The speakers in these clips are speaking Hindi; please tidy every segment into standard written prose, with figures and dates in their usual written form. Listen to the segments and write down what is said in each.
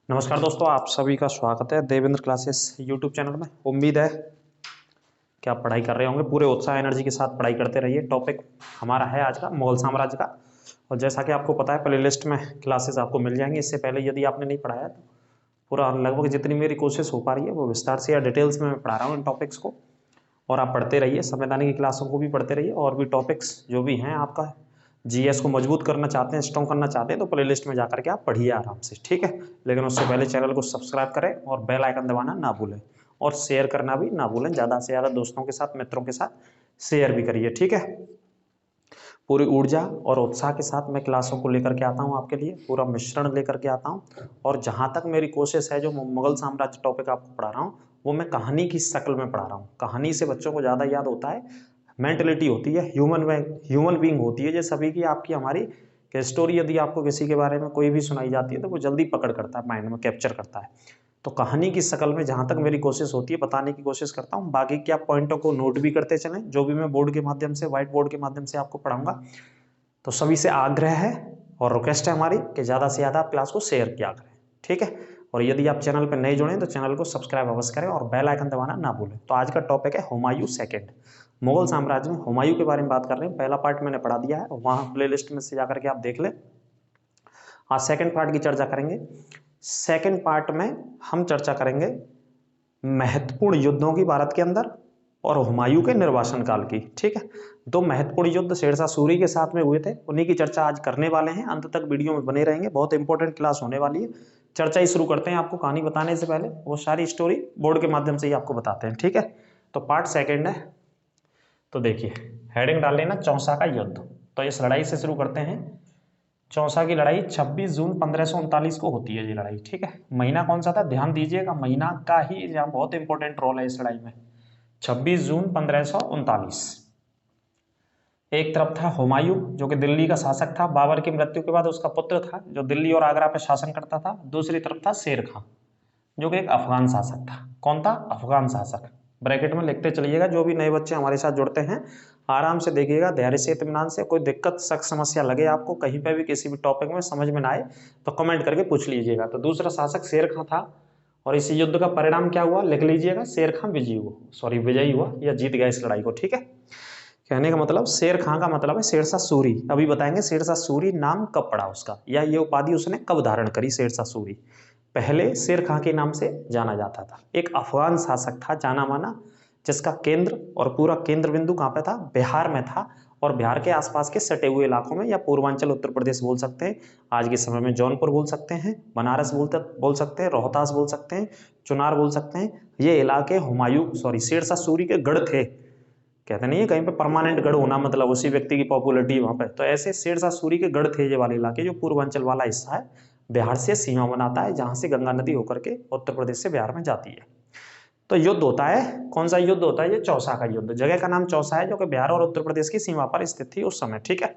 नमस्कार दोस्तों, आप सभी का स्वागत है देवेंद्र क्लासेस यूट्यूब चैनल में। उम्मीद है कि आप पढ़ाई कर रहे होंगे, पूरे उत्साह एनर्जी के साथ पढ़ाई करते रहिए। टॉपिक हमारा है आज का मुगल साम्राज्य का, और जैसा कि आपको पता है प्लेलिस्ट में क्लासेस आपको मिल जाएंगी। इससे पहले यदि आपने नहीं पढ़ाया तो पूरा लगभग जितनी मेरी कोशिश हो पा रही है वो विस्तार से या डिटेल्स में मैं पढ़ा रहा हूँ इन टॉपिक्स को, और आप पढ़ते रहिए। संवैधानिक की क्लासों को भी पढ़ते रहिए, और भी टॉपिक्स जो भी हैं आपका जीएस को मजबूत करना चाहते हैं, स्ट्रॉन्ग करना चाहते हैं तो प्लेलिस्ट में जाकर के आप पढ़िए आराम से, ठीक है। लेकिन उससे पहले चैनल को सब्सक्राइब करें और बेल आइकन दबाना ना भूलें, और शेयर करना भी ना भूलें। ज़्यादा से ज़्यादा दोस्तों के साथ, मित्रों के साथ शेयर भी करिए, ठीक है। पूरी ऊर्जा और उत्साह के साथ मैं क्लासों को लेकर के आता हूँ आपके लिए, पूरा मिश्रण लेकर के आता हूँ। और जहाँ तक मेरी कोशिश है, जो मुगल साम्राज्य टॉपिक आपको पढ़ा रहा हूँ वो मैं कहानी की शक्ल में पढ़ा रहा हूँ। कहानी से बच्चों को ज़्यादा याद होता है, मेंटलिटी होती है, ह्यूमन बीइंग होती है, जो सभी की आपकी हमारी कि स्टोरी यदि आपको किसी के बारे में कोई भी सुनाई जाती है तो वो जल्दी पकड़ करता है, माइंड में कैप्चर करता है। तो कहानी की शक्ल में जहाँ तक मेरी कोशिश होती है बताने की कोशिश करता हूँ। बाकी के आप पॉइंटों को नोट भी करते चलें, जो भी मैं बोर्ड के माध्यम से, व्हाइट बोर्ड के माध्यम से आपको पढ़ाऊंगा। तो सभी से आग्रह है और रिक्वेस्ट है हमारी कि ज़्यादा से ज़्यादा आप क्लास को शेयर किया करें, ठीक है। और यदि आप चैनल पर नए जुड़े तो चैनल को सब्सक्राइब अवश्य करें और बेल आइकन दबाना ना भूलें। तो आज का टॉपिक है हुमायूं सेकंड। मुगल साम्राज्य में हुमायूं के बारे में बात कर रहे हैं। पहला पार्ट मैंने पढ़ा दिया है, वहाँ प्लेलिस्ट में से जाकर के आप देख लें। आज सेकंड पार्ट की चर्चा करेंगे। सेकंड पार्ट में हम चर्चा करेंगे महत्वपूर्ण युद्धों की भारत के अंदर और हुमायूं के निर्वासन काल की, ठीक है। दो महत्वपूर्ण युद्ध शेरशाह सूरी के साथ में हुए थे, उन्हीं की चर्चा आज करने वाले हैं। अंत तक वीडियो में बने रहेंगे, बहुत इंपॉर्टेंट क्लास होने वाली है। चर्चा ही शुरू करते हैं। आपको कहानी बताने से पहले वो सारी स्टोरी बोर्ड के माध्यम से ही आपको बताते हैं, ठीक है। तो पार्ट सेकेंड है, तो देखिए हेडिंग डाल लेना, चौसा का युद्ध। तो इस लड़ाई से शुरू करते हैं। चौसा की लड़ाई 26 जून 1539 को होती है ये लड़ाई, ठीक है। महीना कौन सा था, ध्यान दीजिएगा, महीना का ही यहाँ बहुत इंपॉर्टेंट रोल है इस लड़ाई में। 26 जून 1539। एक तरफ था हुमायूं जो कि दिल्ली का शासक था, बाबर की मृत्यु के बाद उसका पुत्र था जो दिल्ली और आगरा पर शासन करता था। दूसरी तरफ था शेर खां जो कि एक अफगान शासक था। कौन था, अफगान शासक। ब्रैकेट में लिखते चलिएगा, जो भी नए बच्चे हमारे साथ जुड़ते हैं आराम से देखिएगा, धैर्य से, इत्मीनान से। कोई दिक्कत शक समस्या लगे आपको कहीं पे भी, किसी भी टॉपिक में समझ में ना आए तो कमेंट करके पूछ लीजिएगा। तो दूसरा शासक शेर खां था, और इस युद्ध का परिणाम क्या हुआ लिख लीजिएगा, शेर खां विजयी हुआ या जीत गया इस लड़ाई को, ठीक है। कहने का मतलब शेर खां का मतलब है शेरशाह सूरी। अभी बताएंगे शेरशाह सूरी नाम कब पड़ा उसका, या ये उपाधि उसने कब धारण करी, शेरशाह सूरी। पहले शेर खां के नाम से जाना जाता था, एक अफगान शासक था जाना माना, जिसका केंद्र और पूरा केंद्र बिंदु कहाँ पे था, बिहार में था। और बिहार के आसपास के सटे हुए इलाकों में, या पूर्वांचल उत्तर प्रदेश बोल सकते हैं, आज के समय में जौनपुर बोल सकते हैं, बनारस बोल सकते हैं, रोहतास बोल सकते हैं, चुनार बोल सकते हैं। ये इलाके शेरशाह सूरी के गढ़ थे। कहते नहीं है कहीं पे परमानेंट गढ़ होना मतलब उसी व्यक्ति की पॉपुलरिटी वहां पे, तो ऐसे शेरशाह सूरी के गढ़ थे ये वाले इलाके, जो पूर्वांचल वाला हिस्सा है, बिहार से सीमा बनाता है, जहां से गंगा नदी होकर के उत्तर प्रदेश से बिहार में जाती है। तो युद्ध होता है, कौन सा युद्ध होता है, ये चौसा का युद्ध। जगह का नाम चौसा है, जो कि बिहार और उत्तर प्रदेश की सीमा पर स्थित थी उस समय, ठीक है।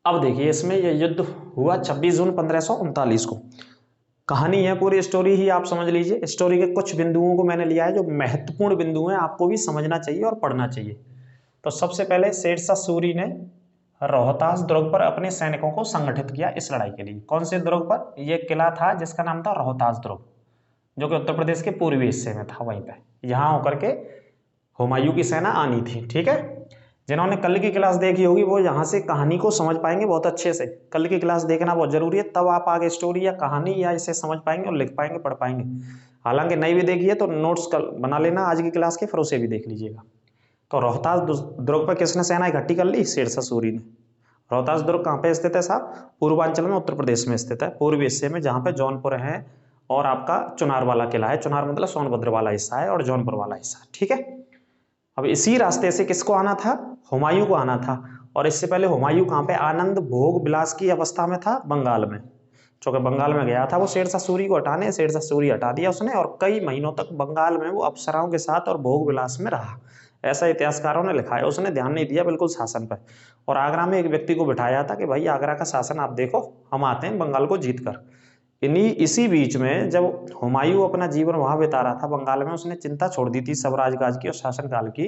अब देखिए इसमें यह युद्ध हुआ 26 जून 1539 को। कहानी है, पूरी स्टोरी ही आप समझ लीजिए। स्टोरी के कुछ बिंदुओं को मैंने लिया है जो महत्वपूर्ण बिंदु हैं, आपको भी समझना चाहिए और पढ़ना चाहिए। तो सबसे पहले शेरशाह सूरी ने रोहतास दुर्ग पर अपने सैनिकों को संगठित किया इस लड़ाई के लिए। कौन से दुर्ग पर, यह किला था जिसका नाम था रोहतास दुर्ग, जो कि उत्तर प्रदेश के पूर्वी हिस्से में था। वहीं पे यहां होकर के हुमायूं की सेना आनी थी, ठीक है। जिन्होंने कल की क्लास देखी होगी वो यहाँ से कहानी को समझ पाएंगे बहुत अच्छे से। कल की क्लास देखना बहुत जरूरी है, तब आप आगे स्टोरी या कहानी या इसे समझ पाएंगे और लिख पाएंगे, पढ़ पाएंगे। हालांकि नहीं भी देखी है तो नोट्स कल बना लेना आज की क्लास के, फिर उसे भी देख लीजिएगा। तो रोहतास दुर्ग पर किसने सेना इकट्ठी कर ली, शेरशाह सूरी ने। रोहतास दुर्ग कहाँ पे स्थित है साहब, पूर्वांचल में, उत्तर प्रदेश में स्थित है, पूर्वी हिस्से में, जहाँ पे जौनपुर है और आपका चुनार वाला किला है। चुनार मतलब सोनभद्र वाला हिस्सा है और जौनपुर वाला हिस्सा, ठीक है। अब इसी रास्ते से किसको आना था, हुमायूं को आना था। और इससे पहले हुमायूं कहाँ पे, आनंद भोग विलास की अवस्था में था, बंगाल में। चूंकि बंगाल में गया था वो शेरशाह सूरी को हटाने, शेरशाह सूरी हटा दिया उसने, और कई महीनों तक बंगाल में वो अप्सराओं के साथ और भोग विलास में रहा। ऐसा इतिहासकारों ने लिखा है। उसने ध्यान नहीं दिया बिल्कुल शासन पर, और आगरा में एक व्यक्ति को बिठाया था कि भाई आगरा का शासन आप देखो, हम आते हैं बंगाल को जीत कर। इसी बीच में जब हुमायूं अपना जीवन वहां बिता रहा था बंगाल में, उसने चिंता छोड़ दी थी सब राजकाज की और शासनकाल की।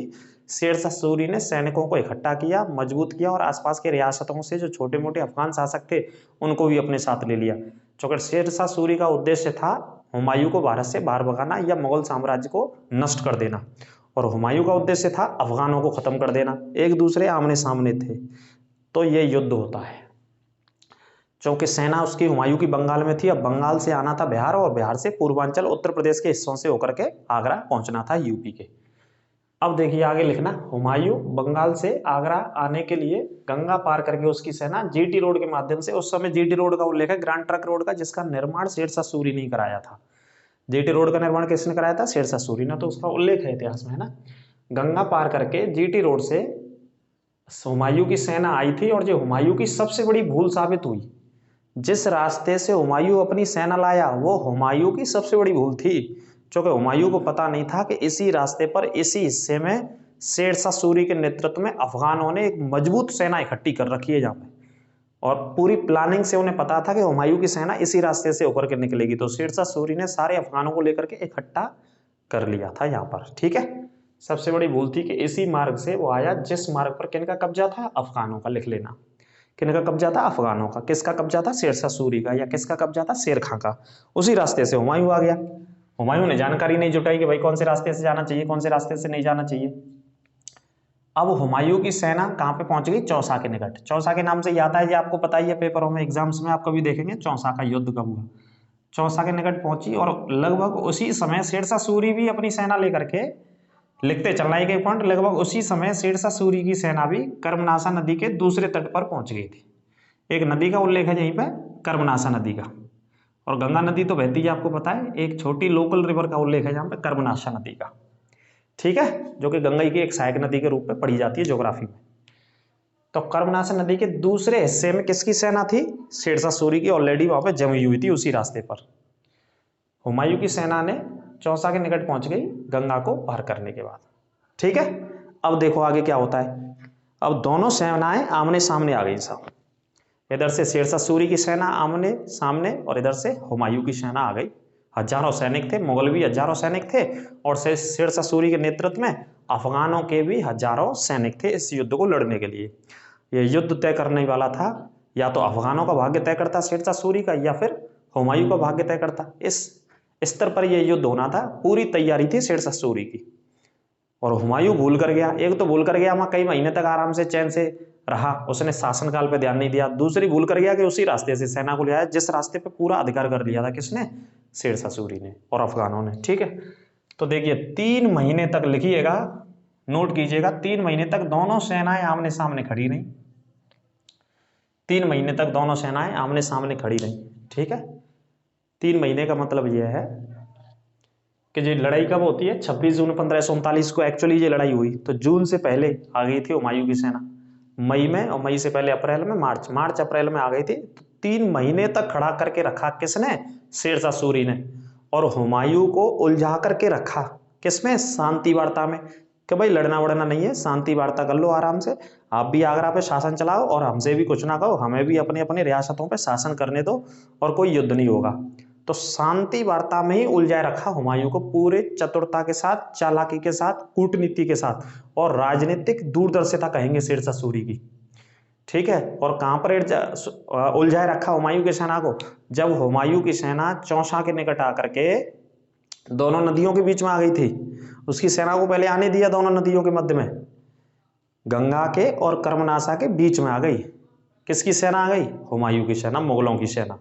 शेरशाह सूरी ने सैनिकों को इकट्ठा किया, मजबूत किया, और आसपास के रियासतों से जो छोटे मोटे अफगान शासक थे उनको भी अपने साथ ले लिया। चूंकि शेरशाह सूरी का उद्देश्य था हुमायूं को भारत से बाहर भगाना या मुगल साम्राज्य को नष्ट कर देना, और हुमायूं का उद्देश्य था अफगानों को खत्म कर देना। एक दूसरे आमने सामने थे, तो ये युद्ध होता है। चूंकि सेना उसकी हुमायूं की बंगाल में थी, अब बंगाल से आना था बिहार, और बिहार से पूर्वांचल उत्तर प्रदेश के हिस्सों से होकर के आगरा पहुंचना था, यूपी के। अब देखिए आगे लिखना, हुमायूं बंगाल से आगरा आने के लिए गंगा पार करके उसकी सेना जीटी रोड के माध्यम से, उस समय जीटी रोड का उल्लेख है ग्रांड ट्रंक रोड का, जिसका निर्माण शेरशाह सूरी ने कराया था। जीटी रोड का निर्माण किसने कराया था? शेरशाह सूरी ने, तो उसका उल्लेख है इतिहास में, है ना। गंगा पार करके जीटी रोड से हुमायूं की सेना आई थी, और जो हुमायूं की सबसे बड़ी भूल साबित हुई, जिस रास्ते से हुमायूं अपनी सेना लाया वो हुमायूं की सबसे बड़ी भूल थी, क्योंकि हुमायूं को पता नहीं था कि इसी रास्ते पर इसी हिस्से में शेरशाह सूरी के नेतृत्व में अफगानों ने एक मजबूत सेना इकट्ठी कर रखी है जहाँ पे, और पूरी प्लानिंग से उन्हें पता था कि हुमायूं की सेना इसी रास्ते से होकर के निकलेगी, तो शेरशाह सूरी ने सारे अफगानों को लेकर के इकट्ठा कर लिया था यहाँ पर, ठीक है। सबसे बड़ी भूल थी कि इसी मार्ग से वो आया, जिस मार्ग पर किनका कब्जा था? अफगानों का, लिख लेना। किनका कब्जा था? अफगानों का। किसका कब्जा था? शेरशाह सूरी का। या किसका कब्जा था? शेर खां का। उसी रास्ते से हुमायूं आ गया। हुमायूं ने जानकारी नहीं जुटाई कि भाई कौन से रास्ते से जाना चाहिए, कौन से रास्ते से नहीं जाना चाहिए। अब हुमायूं की सेना कहां पे पहुंच गई? चौसा के निकट। चौसा के नाम से याद है, ये आपको पता ही है, पेपरों में एग्जाम्स में आप कभी देखेंगे चौसा का युद्ध कब हुआ। चौसा के निकट पहुंची, और लगभग उसी समय शेरशाह सूरी भी अपनी सेना लेकर के, लिखते चलना एक पॉइंट, लगभग उसी समय शेरशाह सूरी की सेना भी कर्मनाशा नदी के दूसरे तट पर पहुंच गई थी। एक नदी का उल्लेख है यहीं पर, कर्मनाशा नदी का, और गंगा नदी तो बहती है आपको पता है, एक छोटी लोकल रिवर का उल्लेख है यहाँ पे, कर्मनाशा नदी का, ठीक है, जो कि गंगा की एक सहायक नदी के रूप में पढ़ी जाती है ज्योग्राफी में। तो कर्मनाशा नदी के दूसरे हिस्से में किसकी सेना थी? शेरशाह सूरी की, ऑलरेडी वहां पे जमी हुई थी उसी रास्ते पर। हुमायूं की सेना ने चौसा के निकट पहुंच गई गंगा को पार करने के बाद, ठीक है। अब देखो आगे क्या होता है। अब दोनों सेनाएं आमने सामने आ गई सब, इधर से शेरशाह सूरी की सेना आमने सामने, और इधर से हुमायूं की सेना आ गई। हजारों सैनिक थे, मुगल भी हजारों सैनिक थे, और शेरशाह सूरी के नेतृत्व में अफगानों के भी हजारों सैनिक थे इस युद्ध को लड़ने के लिए। यह युद्ध तय करने वाला था, या तो अफगानों का भाग्य तय करता शेरशाह सूरी का, या फिर हुमायूं का भाग्य तय करता। इस स्तर पर यह युद्ध होना था, पूरी तैयारी थी शेरशाह सूरी की। और हुमायूं भूल कर गया, एक तो भूल कर गया वहां कई महीने तक आराम से चैन से रहा, उसने शासनकाल पे ध्यान नहीं दिया। दूसरी भूल कर गया कि उसी रास्ते से सेना को ले आया जिस रास्ते पे पूरा अधिकार कर लिया था किसने? शेरशाह सूरी ने और अफगानों ने, ठीक है। तो देखिए 3 महीने तक, लिखिएगा, नोट कीजिएगा, 3 महीने तक दोनों सेनाएं आमने सामने खड़ी रही। 3 महीने तक दोनों सेनाएं आमने सामने खड़ी रही, ठीक है। 3 महीने का मतलब यह है कि ये लड़ाई कब होती है? 26 जून 1539 को एक्चुअली ये लड़ाई हुई। तो जून से पहले आ गई थी हुमायूं की सेना, मई में, और मई से पहले अप्रैल में, मार्च अप्रैल में आ गई थी। तो 3 महीने तक खड़ा करके रखा किसने? शेरशाह सूरी ने। और हुमायूं को उलझा करके रखा किसमें? शांति वार्ता में, कि भाई लड़ना वड़ना नहीं है, शांति वार्ता कर लो आराम से, आप भी आगरा पे शासन चलाओ और हमसे भी कुछ ना कहो, हमें भी अपने अपने रियासतों पे शासन करने दो, और कोई युद्ध नहीं होगा। तो शांति वार्ता में ही उलझाए रखा हुमायूं को, पूरे चतुरता के साथ, चालाकी के साथ, कूटनीति के साथ, और राजनीतिक दूरदर्शिता कहेंगे शेरशाह सूरी की, ठीक है। और कहां पर उलझाए रखा हुमायूं की सेना को? जब हुमायूं की सेना चौसा के निकट आकर के दोनों नदियों के बीच में आ गई थी, उसकी सेना को पहले आने दिया दोनों नदियों के मध्य में, गंगा के और कर्मनाशा के बीच में आ गई। किसकी सेना आ गई? हुमायूं की सेना, मुगलों की सेना।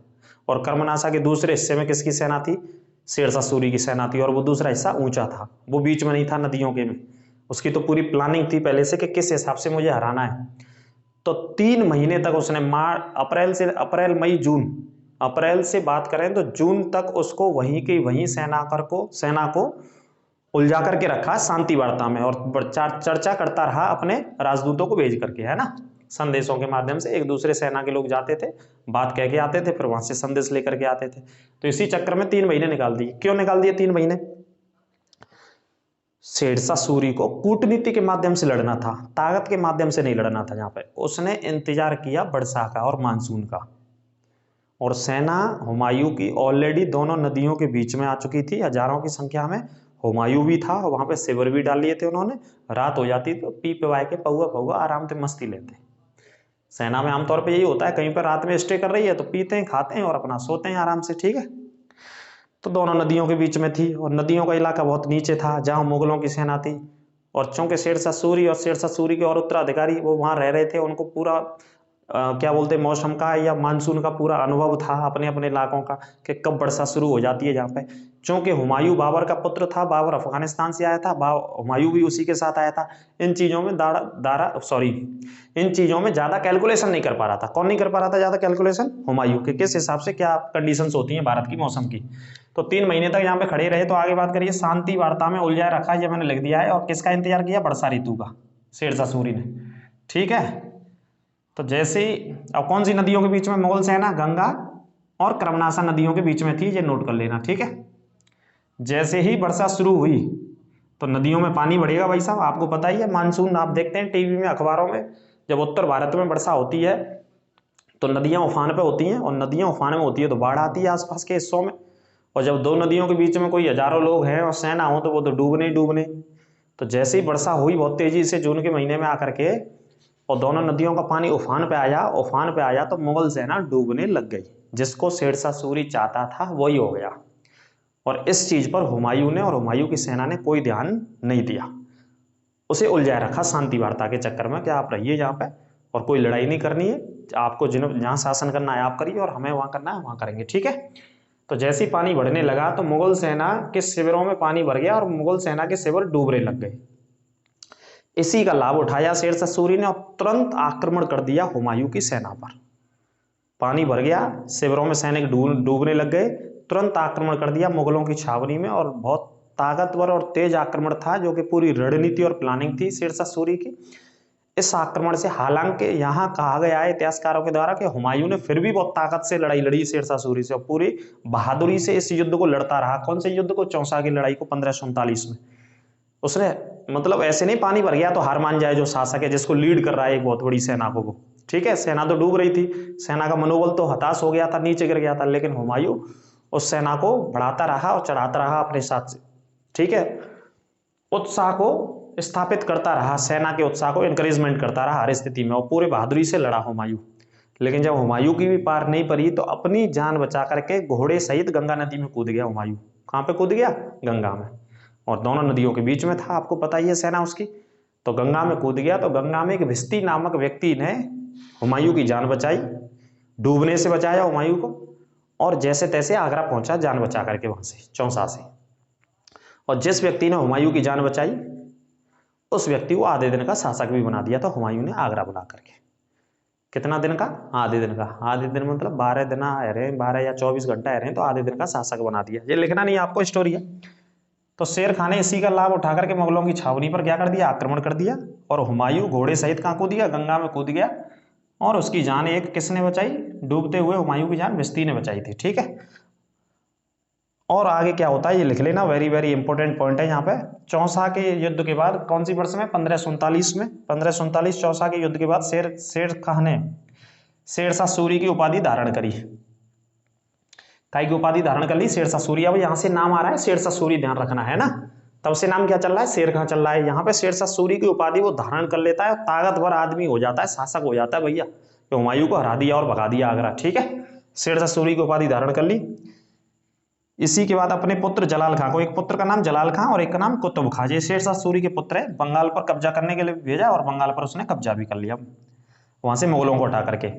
और कर्मनाशा के दूसरे हिस्से में किसकी सेना थी? शेरशाह सूरी की सेना थी, और वो दूसरा हिस्सा ऊंचा था, वो बीच में नहीं था नदियों के में। उसकी तो पूरी प्लानिंग थी पहले से कि किस हिसाब से मुझे हराना है। तो 3 महीने तक उसने अप्रैल मई जून, अप्रैल से बात करें तो जून तक उसको वहीं की वहीं सेना को उलझा करके रखा शांति वार्ता में, और चर्चा करता रहा अपने राजदूतों को भेज करके, है ना, संदेशों के माध्यम से। एक दूसरे सेना के लोग जाते थे, बात कह के आते थे, फिर वहां से संदेश लेकर के आते थे। तो इसी चक्कर में 3 महीने निकाल दिए। क्यों निकाल दिए 3 महीने? शेरशाह सूरी को कूटनीति के माध्यम से लड़ना था, ताकत के माध्यम से नहीं लड़ना था। यहाँ पे उसने इंतजार किया वर्षा का और मानसून का, और सेना हुमायूं की ऑलरेडी दोनों नदियों के बीच में आ चुकी थी, हजारों की संख्या में। हुमायूं भी था, वहां पे शिविर भी डाल लिए थे उन्होंने। रात हो जाती तो पी पिवाए के पौआ आराम से मस्ती लेते। सेना में आमतौर पे यही होता है, कहीं पर रात में स्टे कर रही है तो पीते हैं, खाते हैं और अपना सोते हैं आराम से, ठीक है। तो दोनों नदियों के बीच में थी और नदियों का इलाका बहुत नीचे था जहाँ मुगलों की सेना थी। और चूंकि शेरशाह सूरी और शेरशाह सूरी के और उत्तराधिकारी वो वहाँ रह रहे थे, उनको पूरा क्या बोलते हैं, मौसम का या मानसून का पूरा अनुभव था अपने अपने इलाकों का, कि कब वर्षा शुरू हो जाती है जहाँ पे। चूंकि हुमायूं बाबर का पुत्र था, बाबर अफगानिस्तान से आया था, हुमायूं भी उसी के साथ आया था। इन चीज़ों में इन चीज़ों में ज़्यादा कैलकुलेशन नहीं कर पा रहा था। कौन नहीं कर पा रहा था ज़्यादा कैलकुलेशन? हुमायूं, के किस हिसाब से क्या कंडीशंस होती हैं भारत की मौसम की। तो 3 महीने तक यहाँ पे खड़े रहे। तो आगे बात करिए, शांति वार्ता में उलझाए रखा, ये मैंने लिख दिया है। और किसका इंतजार किया? वर्षा ऋतु का, शेरशाह सूरी ने, ठीक है। तो जैसे ही, अब कौन सी नदियों के बीच में मुगल सेना? गंगा और कर्मनाशा नदियों के बीच में थी, ये नोट कर लेना, ठीक है। जैसे ही वर्षा शुरू हुई तो नदियों में पानी बढ़ेगा भाई साहब, आपको पता ही है। मानसून आप देखते हैं टीवी में, अखबारों में, जब उत्तर भारत में वर्षा होती है तो नदियां उफान पे होती हैं, और नदियां उफान में होती है तो बाढ़ आती है आसपास के हिस्सों में। और जब दो नदियों के बीच में कोई हजारों लोग हैं और सेना हो तो वो तो डूबने ही डूबने। तो जैसे ही वर्षा हुई बहुत तेजी से जून के महीने में आकर के, और दोनों नदियों का पानी उफान पे आया तो मुगल सेना डूबने लग गई। जिसको शेरशाह सूरी चाहता था वही हो गया। और इस चीज पर हुमायूं ने और हुमायूं की सेना ने कोई ध्यान नहीं दिया, उसे उलझाए रखा शांति वार्ता के चक्कर में कि आप रहिए यहाँ पे और कोई लड़ाई नहीं करनी है, आपको जहाँ शासन करना है आप करिए और हमें वहां करना है वहां करेंगे, ठीक है। तो जैसे ही पानी बढ़ने लगा तो मुगल सेना के शिविरों में पानी भर गया और मुगल सेना के शिविर डूबने लग गए। इसी का लाभ उठाया शेरशाह सूरी ने और तुरंत आक्रमण कर दिया हुमायूं की सेना पर। पानी भर गया, शिविरों में सैनिक डूबने लग गए, तुरंत आक्रमण कर दिया मुगलों की छावनी में। और बहुत ताकतवर और तेज आक्रमण था, जो कि पूरी रणनीति और प्लानिंग थी शेरशाह सूरी की। इस आक्रमण से, हालांकि यहाँ कहा गया है इतिहासकारों के द्वारा कि हुमायूं ने फिर भी बहुत ताकत से लड़ाई लड़ी शेरशाह सूरी से और पूरी बहादुरी से इस युद्ध को लड़ता रहा। कौन से युद्ध को? चौसा की लड़ाई को 1539 में। उसने, मतलब ऐसे नहीं पानी भर गया तो हार मान जाए जो शासक है, जिसको लीड कर रहा है एक बहुत बड़ी सेना को वो, ठीक है। सेना तो डूब रही थी, सेना का मनोबल तो हताश हो गया था, नीचे गिर गया था, लेकिन हुमायूं उस सेना को बढ़ाता रहा और चढ़ाता रहा अपने साथ से, ठीक है। उत्साह को स्थापित करता रहा, सेना के उत्साह को एनकरेजमेंट करता रहा हर स्थिति में, और पूरे बहादुरी से लड़ा हुमायूं। लेकिन जब हुमायूं की भी पार नहीं पड़ी तो अपनी जान बचा करके घोड़े सहित गंगा नदी में कूद गया हुमायूं। कहां पे कूद गया? गंगा में। और दोनों नदियों के बीच में था, आपको पता ही है सेना उसकी। तो गंगा में कूद गया। तो गंगा में एक भिस्ती नामक व्यक्ति ने हुमायूं की जान बचाई, डूबने से बचाया हुमायूं को, और जैसे तैसे आगरा पहुंचा जान बचा करके वहां से, चौसा से। और जिस व्यक्ति ने हुमायूं की जान बचाई उस व्यक्ति को आधे दिन का शासक भी बना दिया था हुमायूं ने आगरा बुला करके। कितना दिन का? आधे दिन का। आधे दिन मतलब 12 दिन रह रहे हैं, 12 या 24 घंटा रह रहे हैं, तो आधे दिन का शासक बना दिया। ये लिखना नहीं आपको, स्टोरी है। तो शेर खान ने इसी का लाभ उठा करके मुगलों की छावनी पर क्या कर दिया? आक्रमण कर दिया। और हुमायूं घोड़े सहित कहाँ कूद गया? गंगा में कूद गया। और उसकी जान एक किसने बचाई? डूबते हुए हुमायूं की जान भिस्ती ने बचाई थी, ठीक है। और आगे क्या होता है ये लिख लेना, वेरी वेरी इंपॉर्टेंट पॉइंट है यहाँ पे। चौसा के युद्ध के बाद, कौन सी वर्ष में? 1539 में। 1539 चौसा के युद्ध के बाद शेर खान ने शेरशाह सूरी की उपाधि धारण करी। काय की उपाधि धारण कर ली? शेरशाह सूरी। अब यहाँ से नाम आ रहा है शेरशाह सूरी, ध्यान रखना है ना। तब से नाम क्या चल रहा है? शेर खान चल रहा है। यहाँ पे शेरशाह सूरी की उपाधि वो धारण कर लेता है, ताकतवर आदमी हो जाता है, शासक हो जाता है भैया। तो हुमायूं को हरा दिया और भगा दिया आगरा, ठीक है। शेरशाह सूरी की उपाधि धारण कर ली। इसी के बाद अपने पुत्र जलाल खां को, एक पुत्र का नाम जलाल खां और एक का नाम कुतुब खां, ये शेरशाह सूरी के पुत्र है, बंगाल पर कब्जा करने के लिए भेजा और बंगाल पर उसने कब्जा भी कर लिया वहां से मुगलों को हटा करके।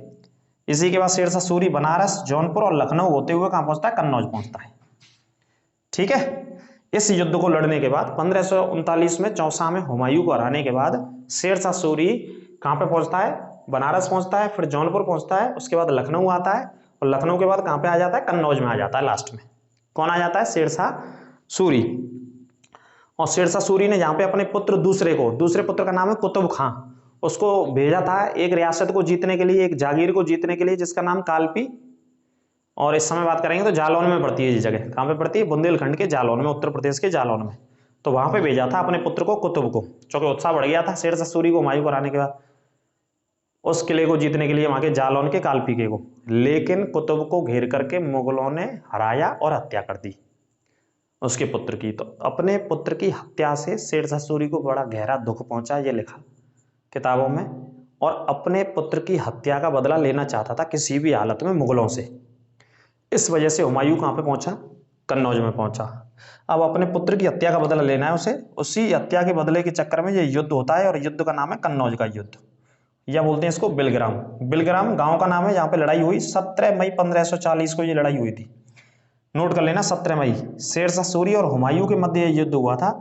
इसी के बाद शेरशाह सूरी बनारस, जौनपुर और लखनऊ होते हुए कहां पहुंचता है? कन्नौज पहुंचता है, ठीक है। इस युद्ध को लड़ने के बाद 1539 में चौसा में हुमायूं को हराने के बाद शेरशाह सूरी कहां पे पहुंचता है? बनारस पहुंचता है, फिर जौनपुर पहुंचता है, उसके बाद लखनऊ आता है, और लखनऊ के बाद कहां पे आ जाता है? कन्नौज में आ जाता है लास्ट में। कौन आ जाता है? शेरशाह सूरी। और शेरशाह सूरी ने यहाँ पे अपने पुत्र दूसरे पुत्र का नाम है कुतुब खां, उसको भेजा था एक रियासत को जीतने के लिए, एक जागीर को जीतने के लिए, जिसका नाम कालपी। और इस समय बात करेंगे तो जालौन में पड़ती है ये जगह। कहाँ पे पड़ती है? बुंदेलखंड के जालौन में, उत्तर प्रदेश के जालौन में। तो वहां पे भेजा था अपने पुत्र को, कुतुब को, चूंकि उत्साह बढ़ गया था शेरशाह सूरी को हुमायूं को हराने के बाद, उस किले को जीतने के लिए वहां के जालौन के कालपी को। लेकिन कुतुब को घेर करके मुगलों ने हराया और हत्या कर दी उसके पुत्र की। तो अपने पुत्र की हत्या से शेरशाह सूरी को बड़ा गहरा दुख पहुंचा, ये लिखा किताबों में। और अपने पुत्र की हत्या का बदला लेना चाहता था किसी भी हालत में मुगलों से। इस वजह से हुमायूं कहाँ पे पहुंचा? कन्नौज में पहुंचा। अब अपने पुत्र की हत्या का बदला लेना है उसे, उसी हत्या के बदले के चक्कर में ये युद्ध होता है और युद्ध का नाम है कन्नौज का युद्ध, या बोलते हैं इसको बिलग्राम। बिलग्राम गांव का नाम है, जहां पे लड़ाई हुई 17 मई 1540 को ये लड़ाई हुई थी। नोट कर लेना, 17 मई। शेरशाह सूरी और हुमायूं के मध्य ये युद्ध हुआ था,